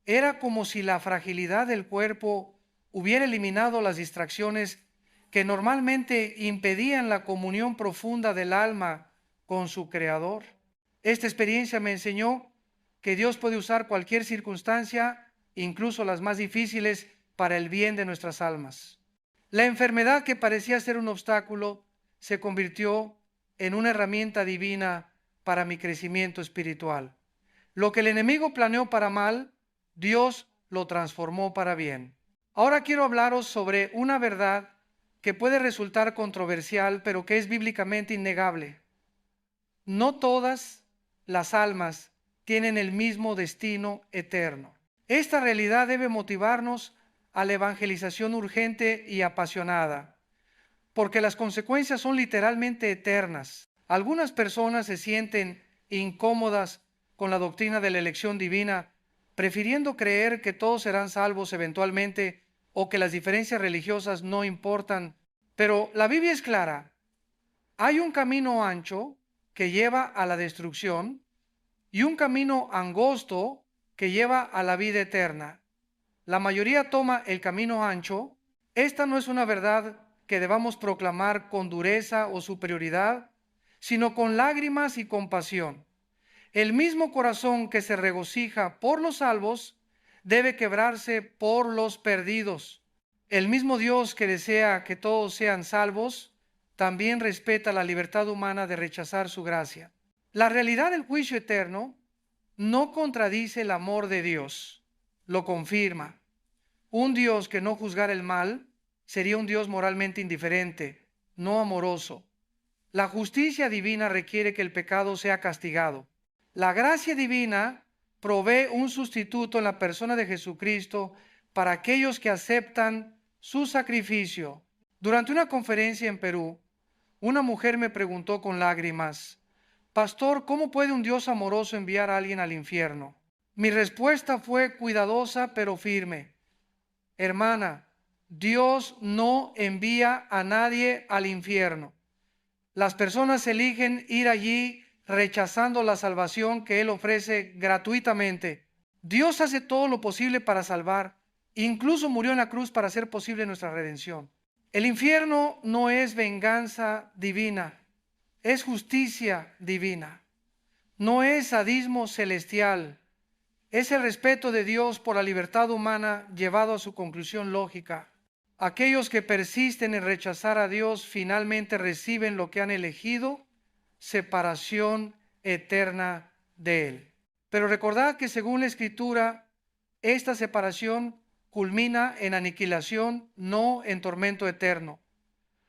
Era como si la fragilidad del cuerpo hubiera eliminado las distracciones que normalmente impedían la comunión profunda del alma con su Creador. Esta experiencia me enseñó que Dios puede usar cualquier circunstancia, incluso las más difíciles, para el bien de nuestras almas. La enfermedad que parecía ser un obstáculo se convirtió en una herramienta divina para mi crecimiento espiritual. Lo que el enemigo planeó para mal, Dios lo transformó para bien. Ahora quiero hablaros sobre una verdad que puede resultar controversial, pero que es bíblicamente innegable. No todas las almas tienen el mismo destino eterno. Esta realidad debe motivarnos a la evangelización urgente y apasionada, porque las consecuencias son literalmente eternas. Algunas personas se sienten incómodas con la doctrina de la elección divina, prefiriendo creer que todos serán salvos eventualmente o que las diferencias religiosas no importan. Pero la Biblia es clara. Hay un camino ancho que lleva a la destrucción y un camino angosto que lleva a la vida eterna. La mayoría toma el camino ancho. Esta no es una verdad que debamos proclamar con dureza o superioridad, sino con lágrimas y compasión. El mismo corazón que se regocija por los salvos debe quebrarse por los perdidos. El mismo Dios que desea que todos sean salvos también respeta la libertad humana de rechazar su gracia. La realidad del juicio eterno no contradice el amor de Dios, lo confirma. Un Dios que no juzgara el mal sería un Dios moralmente indiferente, no amoroso. La justicia divina requiere que el pecado sea castigado. La gracia divina provee un sustituto en la persona de Jesucristo para aquellos que aceptan su sacrificio. Durante una conferencia en Perú, una mujer me preguntó con lágrimas: Pastor, ¿cómo puede un Dios amoroso enviar a alguien al infierno? Mi respuesta fue cuidadosa pero firme. Hermana, Dios no envía a nadie al infierno. Las personas eligen ir allí rechazando la salvación que Él ofrece gratuitamente. Dios hace todo lo posible para salvar. Incluso murió en la cruz para hacer posible nuestra redención. El infierno no es venganza divina, es justicia divina. No es sadismo celestial, es el respeto de Dios por la libertad humana llevado a su conclusión lógica. Aquellos que persisten en rechazar a Dios finalmente reciben lo que han elegido: separación eterna de Él. Pero recordad que según la Escritura, esta separación culmina en aniquilación, no en tormento eterno.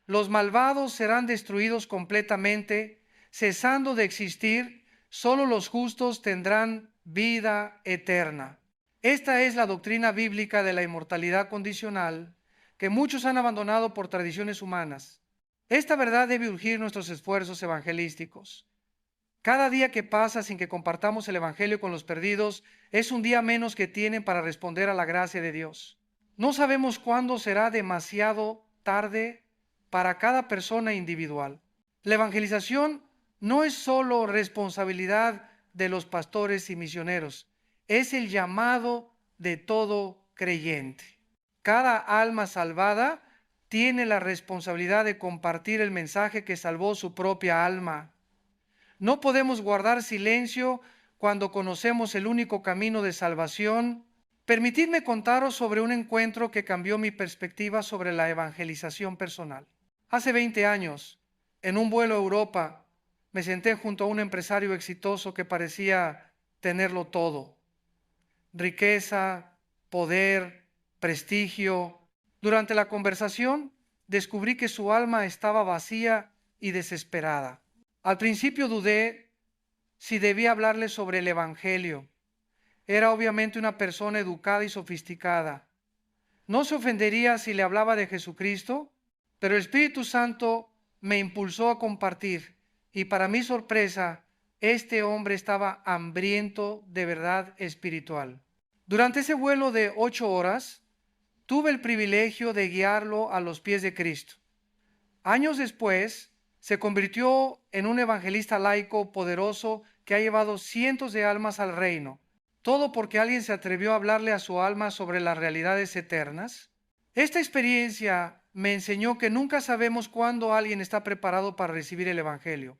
Los malvados serán destruidos completamente cesando de existir, solo los justos tendrán vida eterna. Esta es la doctrina bíblica de la inmortalidad condicional que muchos han abandonado por tradiciones humanas. Esta verdad debe urgir nuestros esfuerzos evangelísticos. Cada día que pasa sin que compartamos el Evangelio con los perdidos es un día menos que tienen para responder a la gracia de Dios. No sabemos cuándo será demasiado tarde para cada persona individual. La evangelización no es solo responsabilidad de los pastores y misioneros, es el llamado de todo creyente. Cada alma salvada tiene la responsabilidad de compartir el mensaje que salvó su propia alma. No podemos guardar silencio cuando conocemos el único camino de salvación. Permitidme contaros sobre un encuentro que cambió mi perspectiva sobre la evangelización personal. Hace 20 años, en un vuelo a Europa, me senté junto a un empresario exitoso que parecía tenerlo todo: riqueza, poder, prestigio. Durante la conversación, descubrí que su alma estaba vacía y desesperada. Al principio dudé si debía hablarle sobre el Evangelio. Era obviamente una persona educada y sofisticada. No se ofendería si le hablaba de Jesucristo, pero el Espíritu Santo me impulsó a compartir, y para mi sorpresa, este hombre estaba hambriento de verdad espiritual. Durante ese vuelo de 8 horas, tuve el privilegio de guiarlo a los pies de Cristo. Años después, se convirtió en un evangelista laico poderoso que ha llevado cientos de almas al reino. Todo porque alguien se atrevió a hablarle a su alma sobre las realidades eternas. Esta experiencia me enseñó que nunca sabemos cuándo alguien está preparado para recibir el evangelio.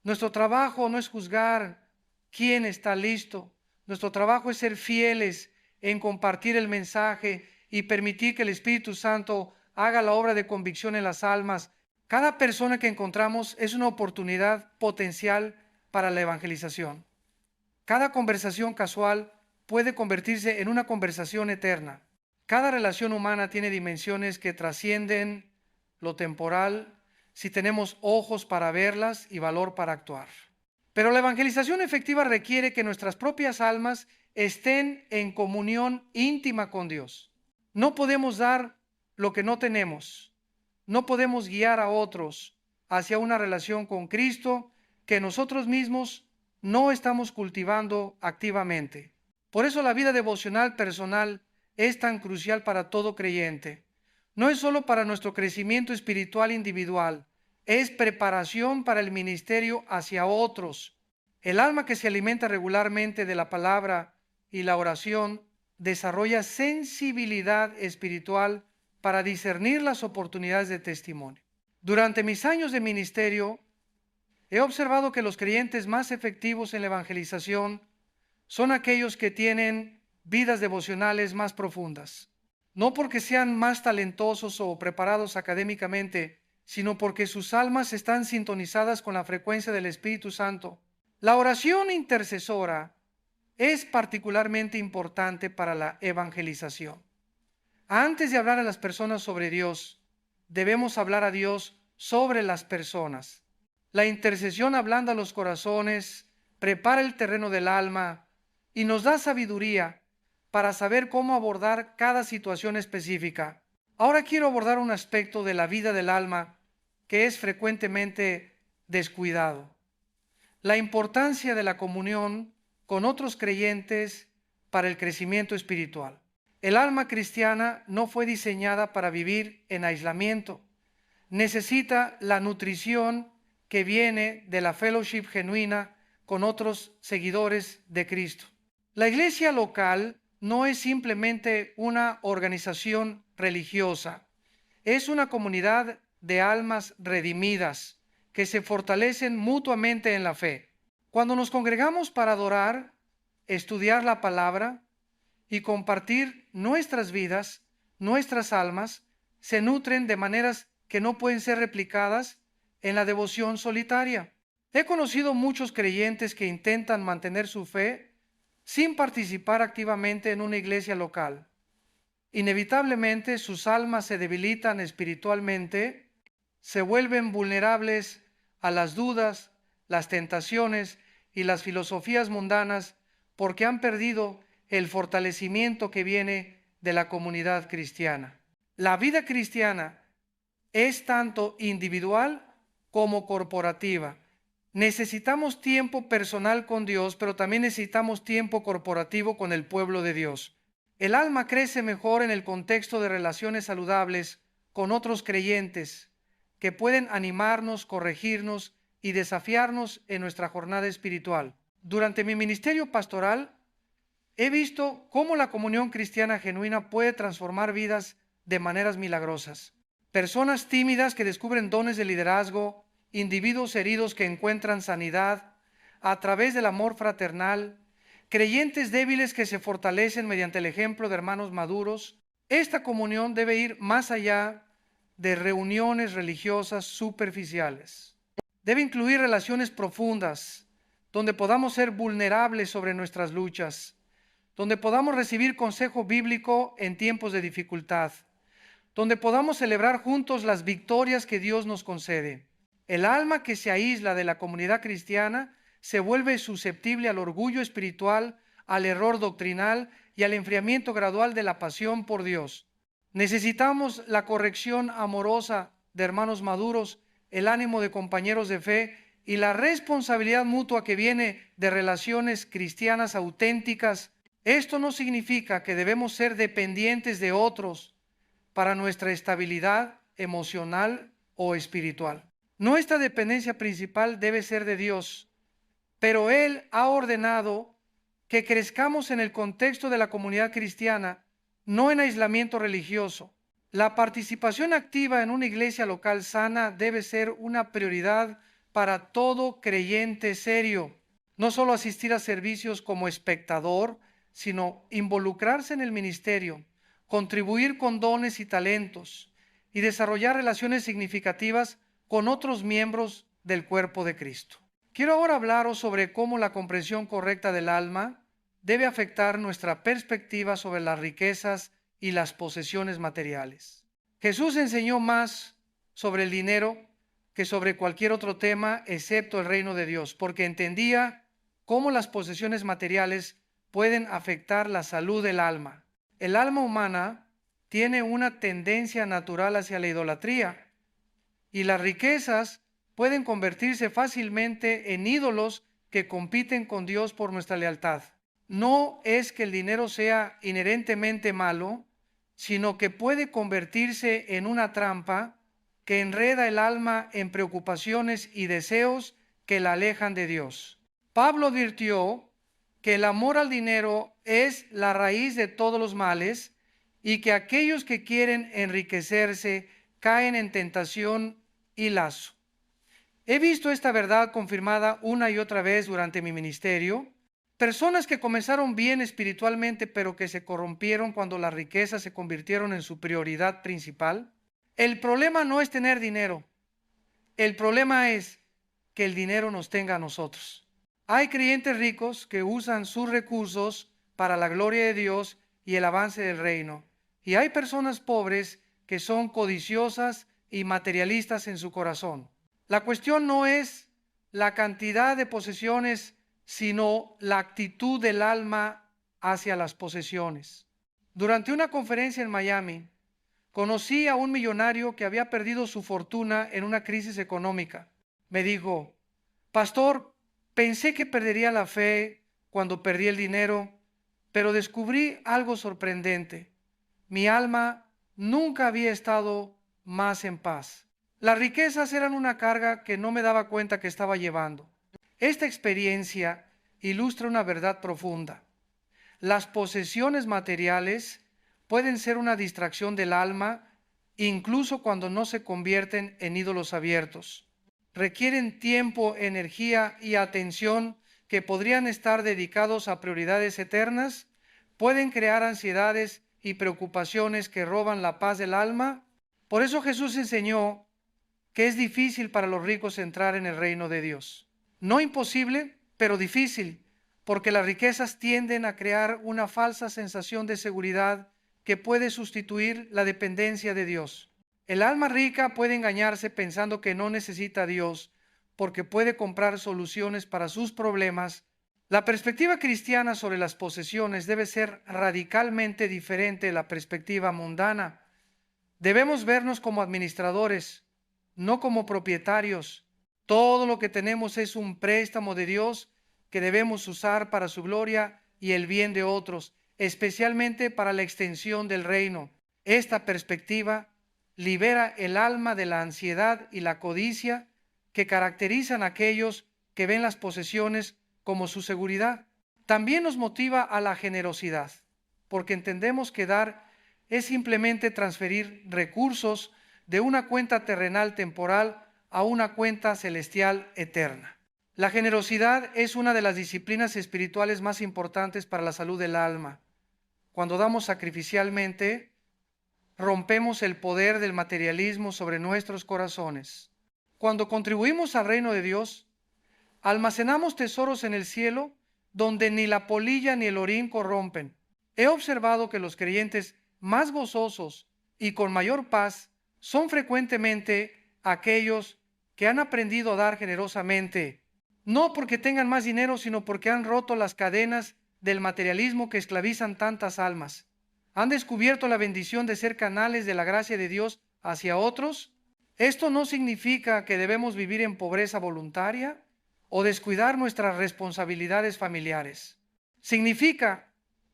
Nuestro trabajo no es juzgar quién está listo. Nuestro trabajo es ser fieles en compartir el mensaje y permitir que el Espíritu Santo haga la obra de convicción en las almas. Cada persona que encontramos es una oportunidad potencial para la evangelización. Cada conversación casual puede convertirse en una conversación eterna. Cada relación humana tiene dimensiones que trascienden lo temporal si tenemos ojos para verlas y valor para actuar. Pero la evangelización efectiva requiere que nuestras propias almas estén en comunión íntima con Dios. No podemos dar lo que no tenemos. No podemos guiar a otros hacia una relación con Cristo que nosotros mismos no estamos cultivando activamente. Por eso la vida devocional personal es tan crucial para todo creyente. No es solo para nuestro crecimiento espiritual individual, es preparación para el ministerio hacia otros. El alma que se alimenta regularmente de la palabra y la oración desarrolla sensibilidad espiritual para discernir las oportunidades de testimonio. Durante mis años de ministerio, he observado que los creyentes más efectivos en la evangelización son aquellos que tienen vidas devocionales más profundas. No porque sean más talentosos o preparados académicamente, sino porque sus almas están sintonizadas con la frecuencia del Espíritu Santo. La oración intercesora es particularmente importante para la evangelización. Antes de hablar a las personas sobre Dios, debemos hablar a Dios sobre las personas. La intercesión ablanda los corazones, prepara el terreno del alma y nos da sabiduría para saber cómo abordar cada situación específica. Ahora quiero abordar un aspecto de la vida del alma que es frecuentemente descuidado: la importancia de la comunión con otros creyentes para el crecimiento espiritual. El alma cristiana no fue diseñada para vivir en aislamiento. Necesita la nutrición que viene de la fellowship genuina con otros seguidores de Cristo. La iglesia local no es simplemente una organización religiosa, es una comunidad de almas redimidas que se fortalecen mutuamente en la fe. Cuando nos congregamos para adorar, estudiar la palabra y compartir nuestras vidas, nuestras almas se nutren de maneras que no pueden ser replicadas en la devoción solitaria. He conocido muchos creyentes que intentan mantener su fe sin participar activamente en una iglesia local. Inevitablemente sus almas se debilitan espiritualmente, se vuelven vulnerables a las dudas, las tentaciones y las filosofías mundanas porque han perdido el fortalecimiento que viene de la comunidad cristiana. La vida cristiana es tanto individual como corporativa. Necesitamos tiempo personal con Dios, pero también necesitamos tiempo corporativo con el pueblo de Dios. El alma crece mejor en el contexto de relaciones saludables con otros creyentes que pueden animarnos, corregirnos y desafiarnos en nuestra jornada espiritual. Durante mi ministerio pastoral, he visto cómo la comunión cristiana genuina puede transformar vidas de maneras milagrosas. Personas tímidas que descubren dones de liderazgo, individuos heridos que encuentran sanidad a través del amor fraternal, creyentes débiles que se fortalecen mediante el ejemplo de hermanos maduros. Esta comunión debe ir más allá de reuniones religiosas superficiales. Debe incluir relaciones profundas, donde podamos ser vulnerables sobre nuestras luchas, donde podamos recibir consejo bíblico en tiempos de dificultad, donde podamos celebrar juntos las victorias que Dios nos concede. El alma que se aísla de la comunidad cristiana se vuelve susceptible al orgullo espiritual, al error doctrinal y al enfriamiento gradual de la pasión por Dios. Necesitamos la corrección amorosa de hermanos maduros, el ánimo de compañeros de fe y la responsabilidad mutua que viene de relaciones cristianas auténticas. Esto no significa que debemos ser dependientes de otros para nuestra estabilidad emocional o espiritual. Nuestra dependencia principal debe ser de Dios, pero Él ha ordenado que crezcamos en el contexto de la comunidad cristiana, no en aislamiento religioso. La participación activa en una iglesia local sana debe ser una prioridad para todo creyente serio. No solo asistir a servicios como espectador, sino involucrarse en el ministerio, contribuir con dones y talentos y desarrollar relaciones significativas con otros miembros del cuerpo de Cristo. Quiero ahora hablaros sobre cómo la comprensión correcta del alma debe afectar nuestra perspectiva sobre las riquezas y las posesiones materiales. Jesús enseñó más sobre el dinero que sobre cualquier otro tema excepto el reino de Dios, porque entendía cómo las posesiones materiales pueden afectar la salud del alma. El alma humana tiene una tendencia natural hacia la idolatría y las riquezas pueden convertirse fácilmente en ídolos que compiten con Dios por nuestra lealtad. No es que el dinero sea inherentemente malo, sino que puede convertirse en una trampa que enreda el alma en preocupaciones y deseos que la alejan de Dios. Pablo advirtió que el amor al dinero es la raíz de todos los males y que aquellos que quieren enriquecerse caen en tentación y lazo. He visto esta verdad confirmada una y otra vez durante mi ministerio. Personas que comenzaron bien espiritualmente, pero que se corrompieron cuando las riquezas se convirtieron en su prioridad principal. El problema no es tener dinero. El problema es que el dinero nos tenga a nosotros. Hay creyentes ricos que usan sus recursos para la gloria de Dios y el avance del reino. Y hay personas pobres que son codiciosas y materialistas en su corazón. La cuestión no es la cantidad de posesiones, sino la actitud del alma hacia las posesiones. Durante una conferencia en Miami, conocí a un millonario que había perdido su fortuna en una crisis económica. Me dijo: pastor, pensé que perdería la fe cuando perdí el dinero, pero descubrí algo sorprendente. Mi alma nunca había estado más en paz. Las riquezas eran una carga que no me daba cuenta que estaba llevando. Esta experiencia ilustra una verdad profunda. Las posesiones materiales pueden ser una distracción del alma, incluso cuando no se convierten en ídolos abiertos. Requieren tiempo, energía y atención que podrían estar dedicados a prioridades eternas. Pueden crear ansiedades y preocupaciones que roban la paz del alma. Por eso Jesús enseñó que es difícil para los ricos entrar en el reino de Dios. No imposible, pero difícil, porque las riquezas tienden a crear una falsa sensación de seguridad que puede sustituir la dependencia de Dios. El alma rica puede engañarse pensando que no necesita a Dios, porque puede comprar soluciones para sus problemas. La perspectiva cristiana sobre las posesiones debe ser radicalmente diferente de la perspectiva mundana. Debemos vernos como administradores, no como propietarios. Todo lo que tenemos es un préstamo de Dios que debemos usar para su gloria y el bien de otros, especialmente para la extensión del reino. Esta perspectiva libera el alma de la ansiedad y la codicia que caracterizan a aquellos que ven las posesiones como su seguridad. También nos motiva a la generosidad, porque entendemos que dar es simplemente transferir recursos de una cuenta terrenal temporal a una cuenta celestial eterna. La generosidad es una de las disciplinas espirituales más importantes para la salud del alma. Cuando damos sacrificialmente, rompemos el poder del materialismo sobre nuestros corazones. Cuando contribuimos al reino de Dios, almacenamos tesoros en el cielo donde ni la polilla ni el orín corrompen. He observado que los creyentes más gozosos y con mayor paz son frecuentemente aquellos que han aprendido a dar generosamente, no porque tengan más dinero, sino porque han roto las cadenas del materialismo que esclavizan tantas almas. Han descubierto la bendición de ser canales de la gracia de Dios hacia otros. Esto no significa que debemos vivir en pobreza voluntaria o descuidar nuestras responsabilidades familiares. Significa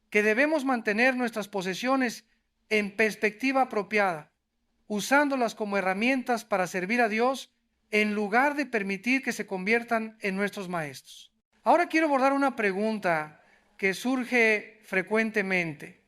que debemos mantener nuestras posesiones en perspectiva apropiada, usándolas como herramientas para servir a Dios en lugar de permitir que se conviertan en nuestros maestros. Ahora quiero abordar una pregunta que surge frecuentemente.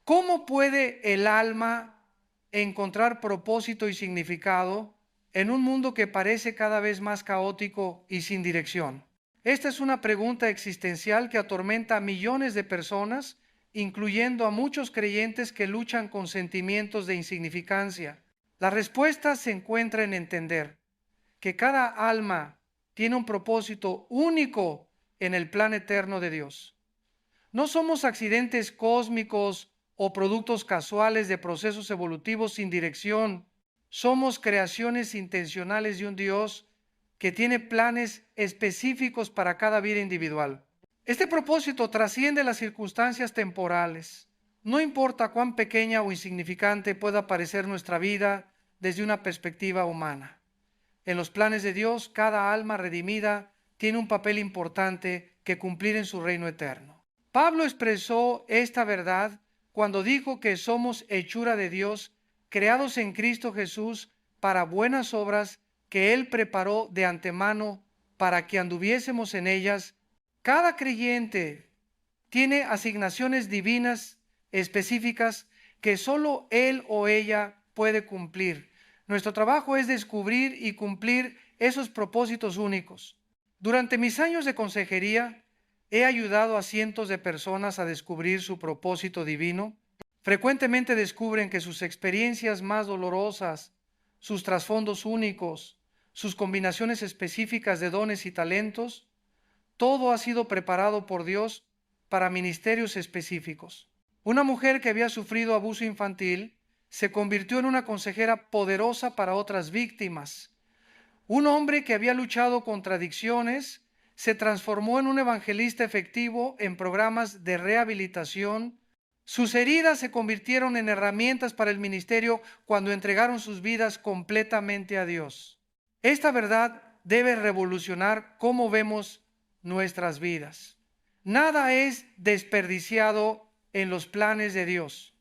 ¿Cómo puede el alma encontrar propósito y significado en un mundo que parece cada vez más caótico y sin dirección? Esta es una pregunta existencial que atormenta a millones de personas, incluyendo a muchos creyentes que luchan con sentimientos de insignificancia. La respuesta se encuentra en entender que cada alma tiene un propósito único en el plan eterno de Dios. No somos accidentes cósmicos o productos casuales de procesos evolutivos sin dirección. Somos creaciones intencionales de un Dios que tiene planes específicos para cada vida individual. Este propósito trasciende las circunstancias temporales. No importa cuán pequeña o insignificante pueda parecer nuestra vida desde una perspectiva humana. En los planes de Dios, cada alma redimida tiene un papel importante que cumplir en su reino eterno. Pablo expresó esta verdad cuando dijo que somos hechura de Dios, creados en Cristo Jesús para buenas obras que Él preparó de antemano para que anduviésemos en ellas. Cada creyente tiene asignaciones divinas específicas que solo él o ella puede cumplir. Nuestro trabajo es descubrir y cumplir esos propósitos únicos. Durante mis años de consejería, he ayudado a cientos de personas a descubrir su propósito divino. Frecuentemente descubren que sus experiencias más dolorosas, sus trasfondos únicos, sus combinaciones específicas de dones y talentos, todo ha sido preparado por Dios para ministerios específicos. Una mujer que había sufrido abuso infantil se convirtió en una consejera poderosa para otras víctimas. Un hombre que había luchado contra adicciones se transformó en un evangelista efectivo en programas de rehabilitación. Sus heridas se convirtieron en herramientas para el ministerio cuando entregaron sus vidas completamente a Dios. Esta verdad debe revolucionar cómo vemos nuestras vidas. Nada es desperdiciado en los planes de Dios.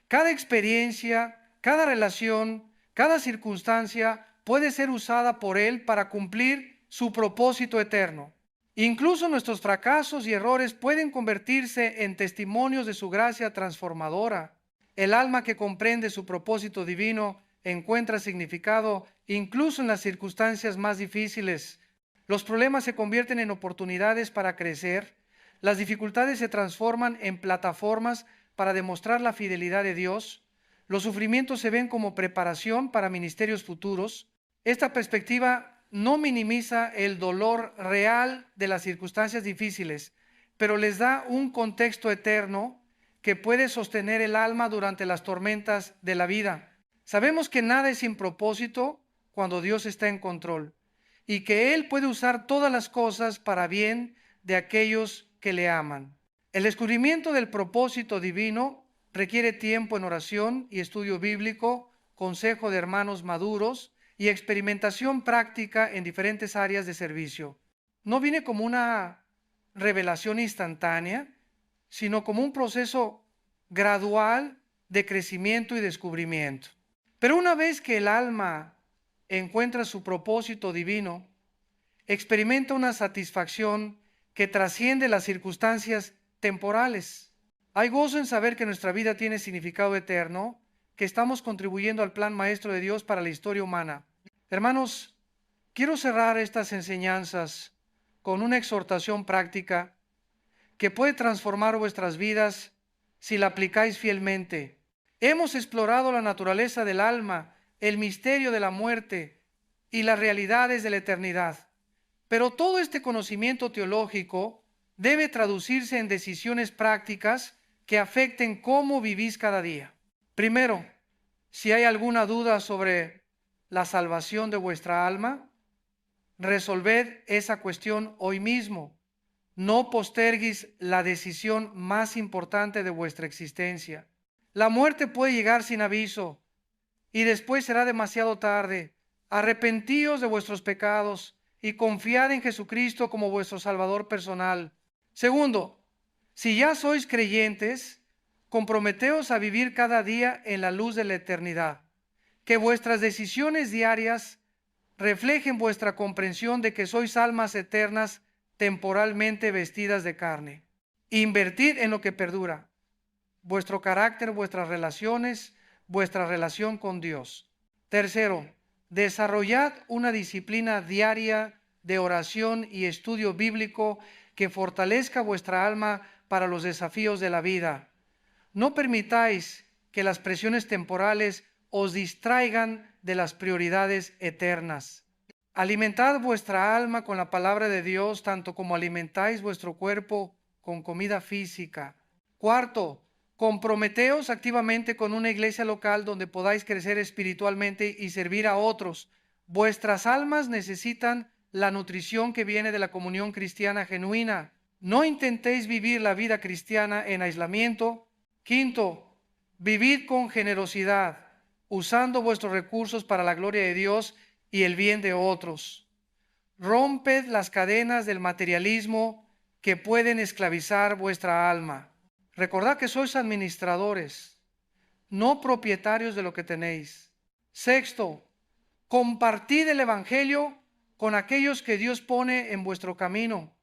Cada experiencia, cada relación, cada circunstancia puede ser usada por Él para cumplir su propósito eterno. Incluso nuestros fracasos y errores pueden convertirse en testimonios de su gracia transformadora. El alma que comprende su propósito divino encuentra significado incluso en las circunstancias más difíciles. Los problemas se convierten en oportunidades para crecer. Las dificultades se transforman en plataformas para demostrar la fidelidad de Dios. Los sufrimientos se ven como preparación para ministerios futuros. Esta perspectiva no minimiza el dolor real de las circunstancias difíciles, pero les da un contexto eterno que puede sostener el alma durante las tormentas de la vida. Sabemos que nada es sin propósito cuando Dios está en control. y que Él puede usar todas las cosas para bien de aquellos que le aman. El descubrimiento del propósito divino requiere tiempo en oración y estudio bíblico, consejo de hermanos maduros y experimentación práctica en diferentes áreas de servicio. No viene como una revelación instantánea, sino como un proceso gradual de crecimiento y descubrimiento. Pero una vez que el alma encuentra su propósito divino, experimenta una satisfacción que trasciende las circunstancias temporales. Hay gozo en saber que nuestra vida tiene significado eterno, que estamos contribuyendo al plan maestro de Dios para la historia humana. Hermanos, quiero cerrar estas enseñanzas con una exhortación práctica que puede transformar vuestras vidas si la aplicáis fielmente. Hemos explorado la naturaleza del alma, el misterio de la muerte y las realidades de la eternidad. Pero todo este conocimiento teológico debe traducirse en decisiones prácticas que afecten cómo vivís cada día. Primero, si hay alguna duda sobre la salvación de vuestra alma, resolved esa cuestión hoy mismo. No posterguis la decisión más importante de vuestra existencia. La muerte puede llegar sin aviso y después será demasiado tarde. Arrepentíos de vuestros pecados y confiad en Jesucristo como vuestro Salvador personal. Segundo, si ya sois creyentes, comprometeos a vivir cada día en la luz de la eternidad. Que vuestras decisiones diarias reflejen vuestra comprensión de que sois almas eternas temporalmente vestidas de carne. Invertid en lo que perdura, vuestro carácter, vuestras relaciones, vuestra relación con Dios. Tercero, desarrollad una disciplina diaria de oración y estudio bíblico que fortalezca vuestra alma para los desafíos de la vida. No permitáis que las presiones temporales os distraigan de las prioridades eternas. Alimentad vuestra alma con la palabra de Dios, tanto como alimentáis vuestro cuerpo con comida física. Cuarto, comprometeos activamente con una iglesia local donde podáis crecer espiritualmente y servir a otros. Vuestras almas necesitan la nutrición que viene de la comunión cristiana genuina. No intentéis vivir la vida cristiana en aislamiento. Quinto, vivid con generosidad, usando vuestros recursos para la gloria de Dios y el bien de otros. Romped las cadenas del materialismo que pueden esclavizar vuestra alma. Recordad que sois administradores, no propietarios de lo que tenéis. Sexto, compartid el Evangelio con aquellos que Dios pone en vuestro camino.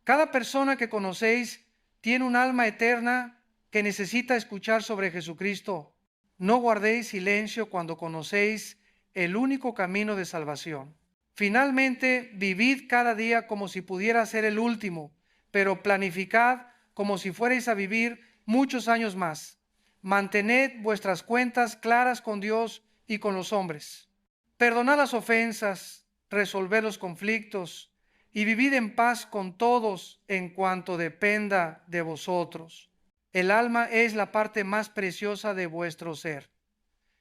Cada persona que conocéis tiene un alma eterna que necesita escuchar sobre Jesucristo. No guardéis silencio cuando conocéis el único camino de salvación. Finalmente, vivid cada día como si pudiera ser el último, pero planificad como si fuerais a vivir muchos años más. Mantened vuestras cuentas claras con Dios y con los hombres. Perdonad las ofensas, resolved los conflictos y vivid en paz con todos en cuanto dependa de vosotros. El alma es la parte más preciosa de vuestro ser.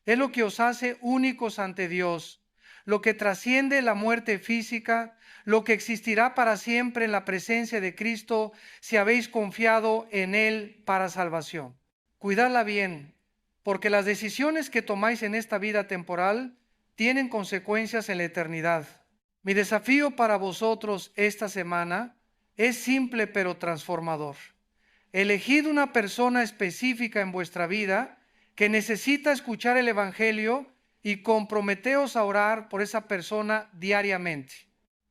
Es lo que os hace únicos ante Dios, lo que trasciende la muerte física, lo que existirá para siempre en la presencia de Cristo si habéis confiado en Él para salvación. Cuidadla bien, porque las decisiones que tomáis en esta vida temporal tienen consecuencias en la eternidad. Mi desafío para vosotros esta semana es simple pero transformador. Elegid una persona específica en vuestra vida que necesita escuchar el Evangelio y comprometeos a orar por esa persona diariamente.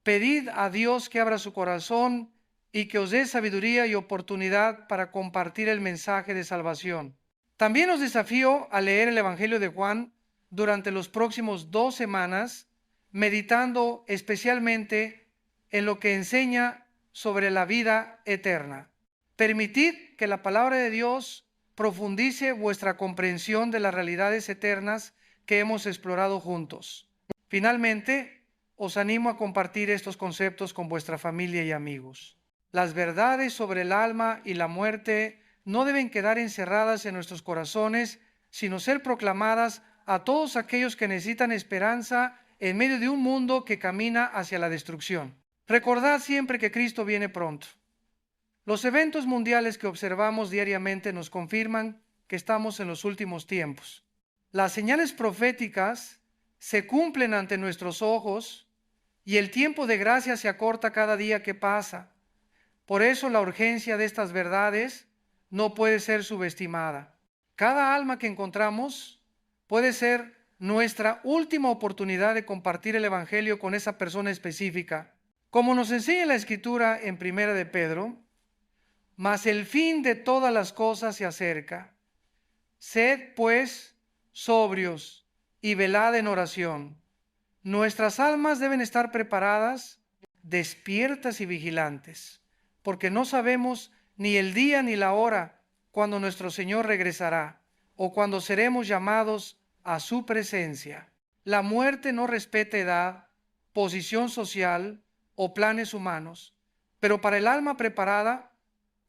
Pedid a Dios que abra su corazón y que os dé sabiduría y oportunidad para compartir el mensaje de salvación. También os desafío a leer el Evangelio de Juan durante los próximos 2 semanas, meditando especialmente en lo que enseña sobre la vida eterna. Permitid que la palabra de Dios profundice vuestra comprensión de las realidades eternas que hemos explorado juntos. Finalmente, os animo a compartir estos conceptos con vuestra familia y amigos. Las verdades sobre el alma y la muerte no deben quedar encerradas en nuestros corazones, sino ser proclamadas a todos aquellos que necesitan esperanza en medio de un mundo que camina hacia la destrucción. Recordad siempre que Cristo viene pronto. Los eventos mundiales que observamos diariamente nos confirman que estamos en los últimos tiempos. Las señales proféticas se cumplen ante nuestros ojos y el tiempo de gracia se acorta cada día que pasa. Por eso la urgencia de estas verdades no puede ser subestimada. Cada alma que encontramos puede ser nuestra última oportunidad de compartir el Evangelio con esa persona específica. Como nos enseña la Escritura en 1 de Pedro, mas el fin de todas las cosas se acerca. Sed pues sobrios y velad en oración. Nuestras almas deben estar preparadas, despiertas y vigilantes, porque no sabemos ni el día ni la hora cuando nuestro Señor regresará o cuando seremos llamados a su presencia. La muerte no respeta edad, posición social o planes humanos, pero para el alma preparada,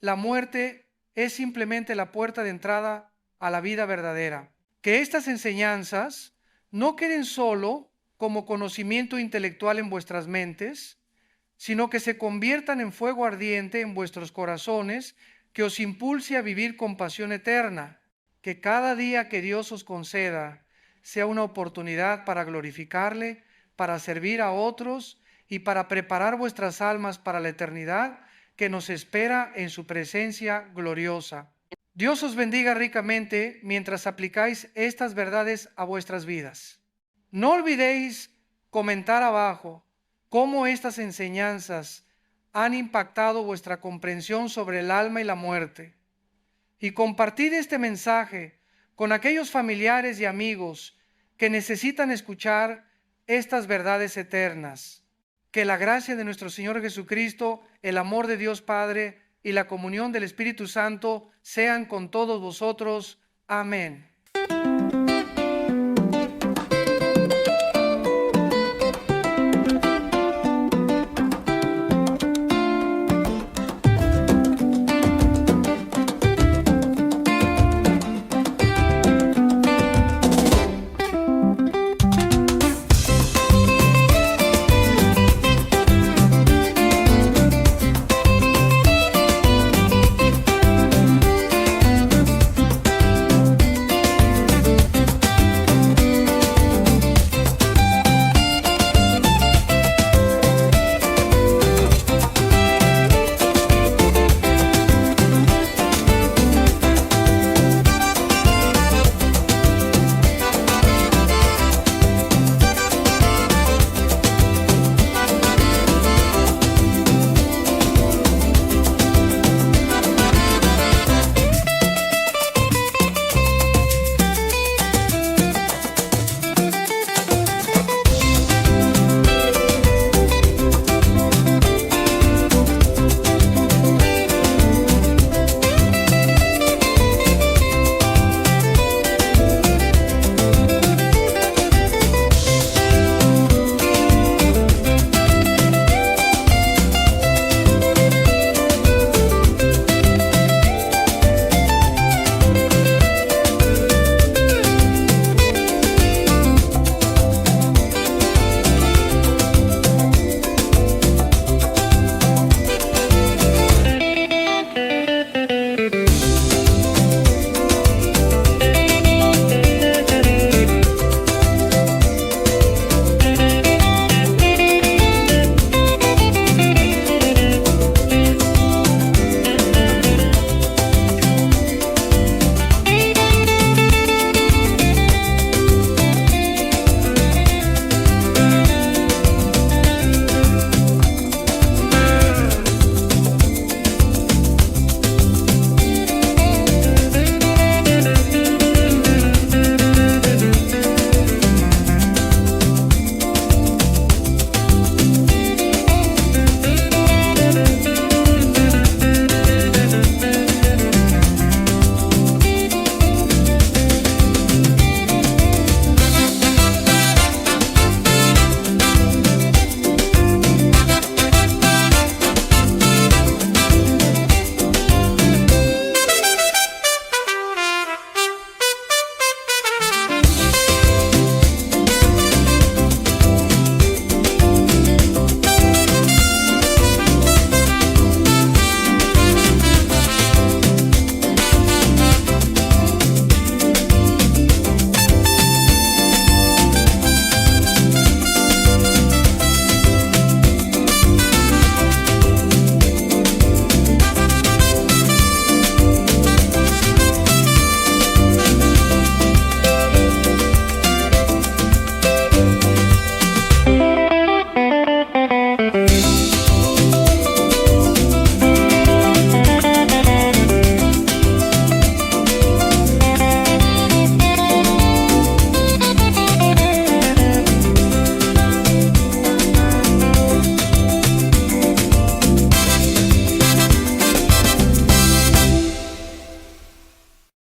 la muerte es simplemente la puerta de entrada a la vida verdadera. Que estas enseñanzas no queden solo como conocimiento intelectual en vuestras mentes, sino que se conviertan en fuego ardiente en vuestros corazones, que os impulse a vivir con pasión eterna. Que cada día que Dios os conceda sea una oportunidad para glorificarle, para servir a otros y para preparar vuestras almas para la eternidad que nos espera en su presencia gloriosa. Dios os bendiga ricamente mientras aplicáis estas verdades a vuestras vidas. No olvidéis comentar abajo cómo estas enseñanzas han impactado vuestra comprensión sobre el alma y la muerte. Y compartid este mensaje con aquellos familiares y amigos que necesitan escuchar estas verdades eternas. Que la gracia de nuestro Señor Jesucristo, el amor de Dios Padre y la comunión del Espíritu Santo sean con todos vosotros. Amén.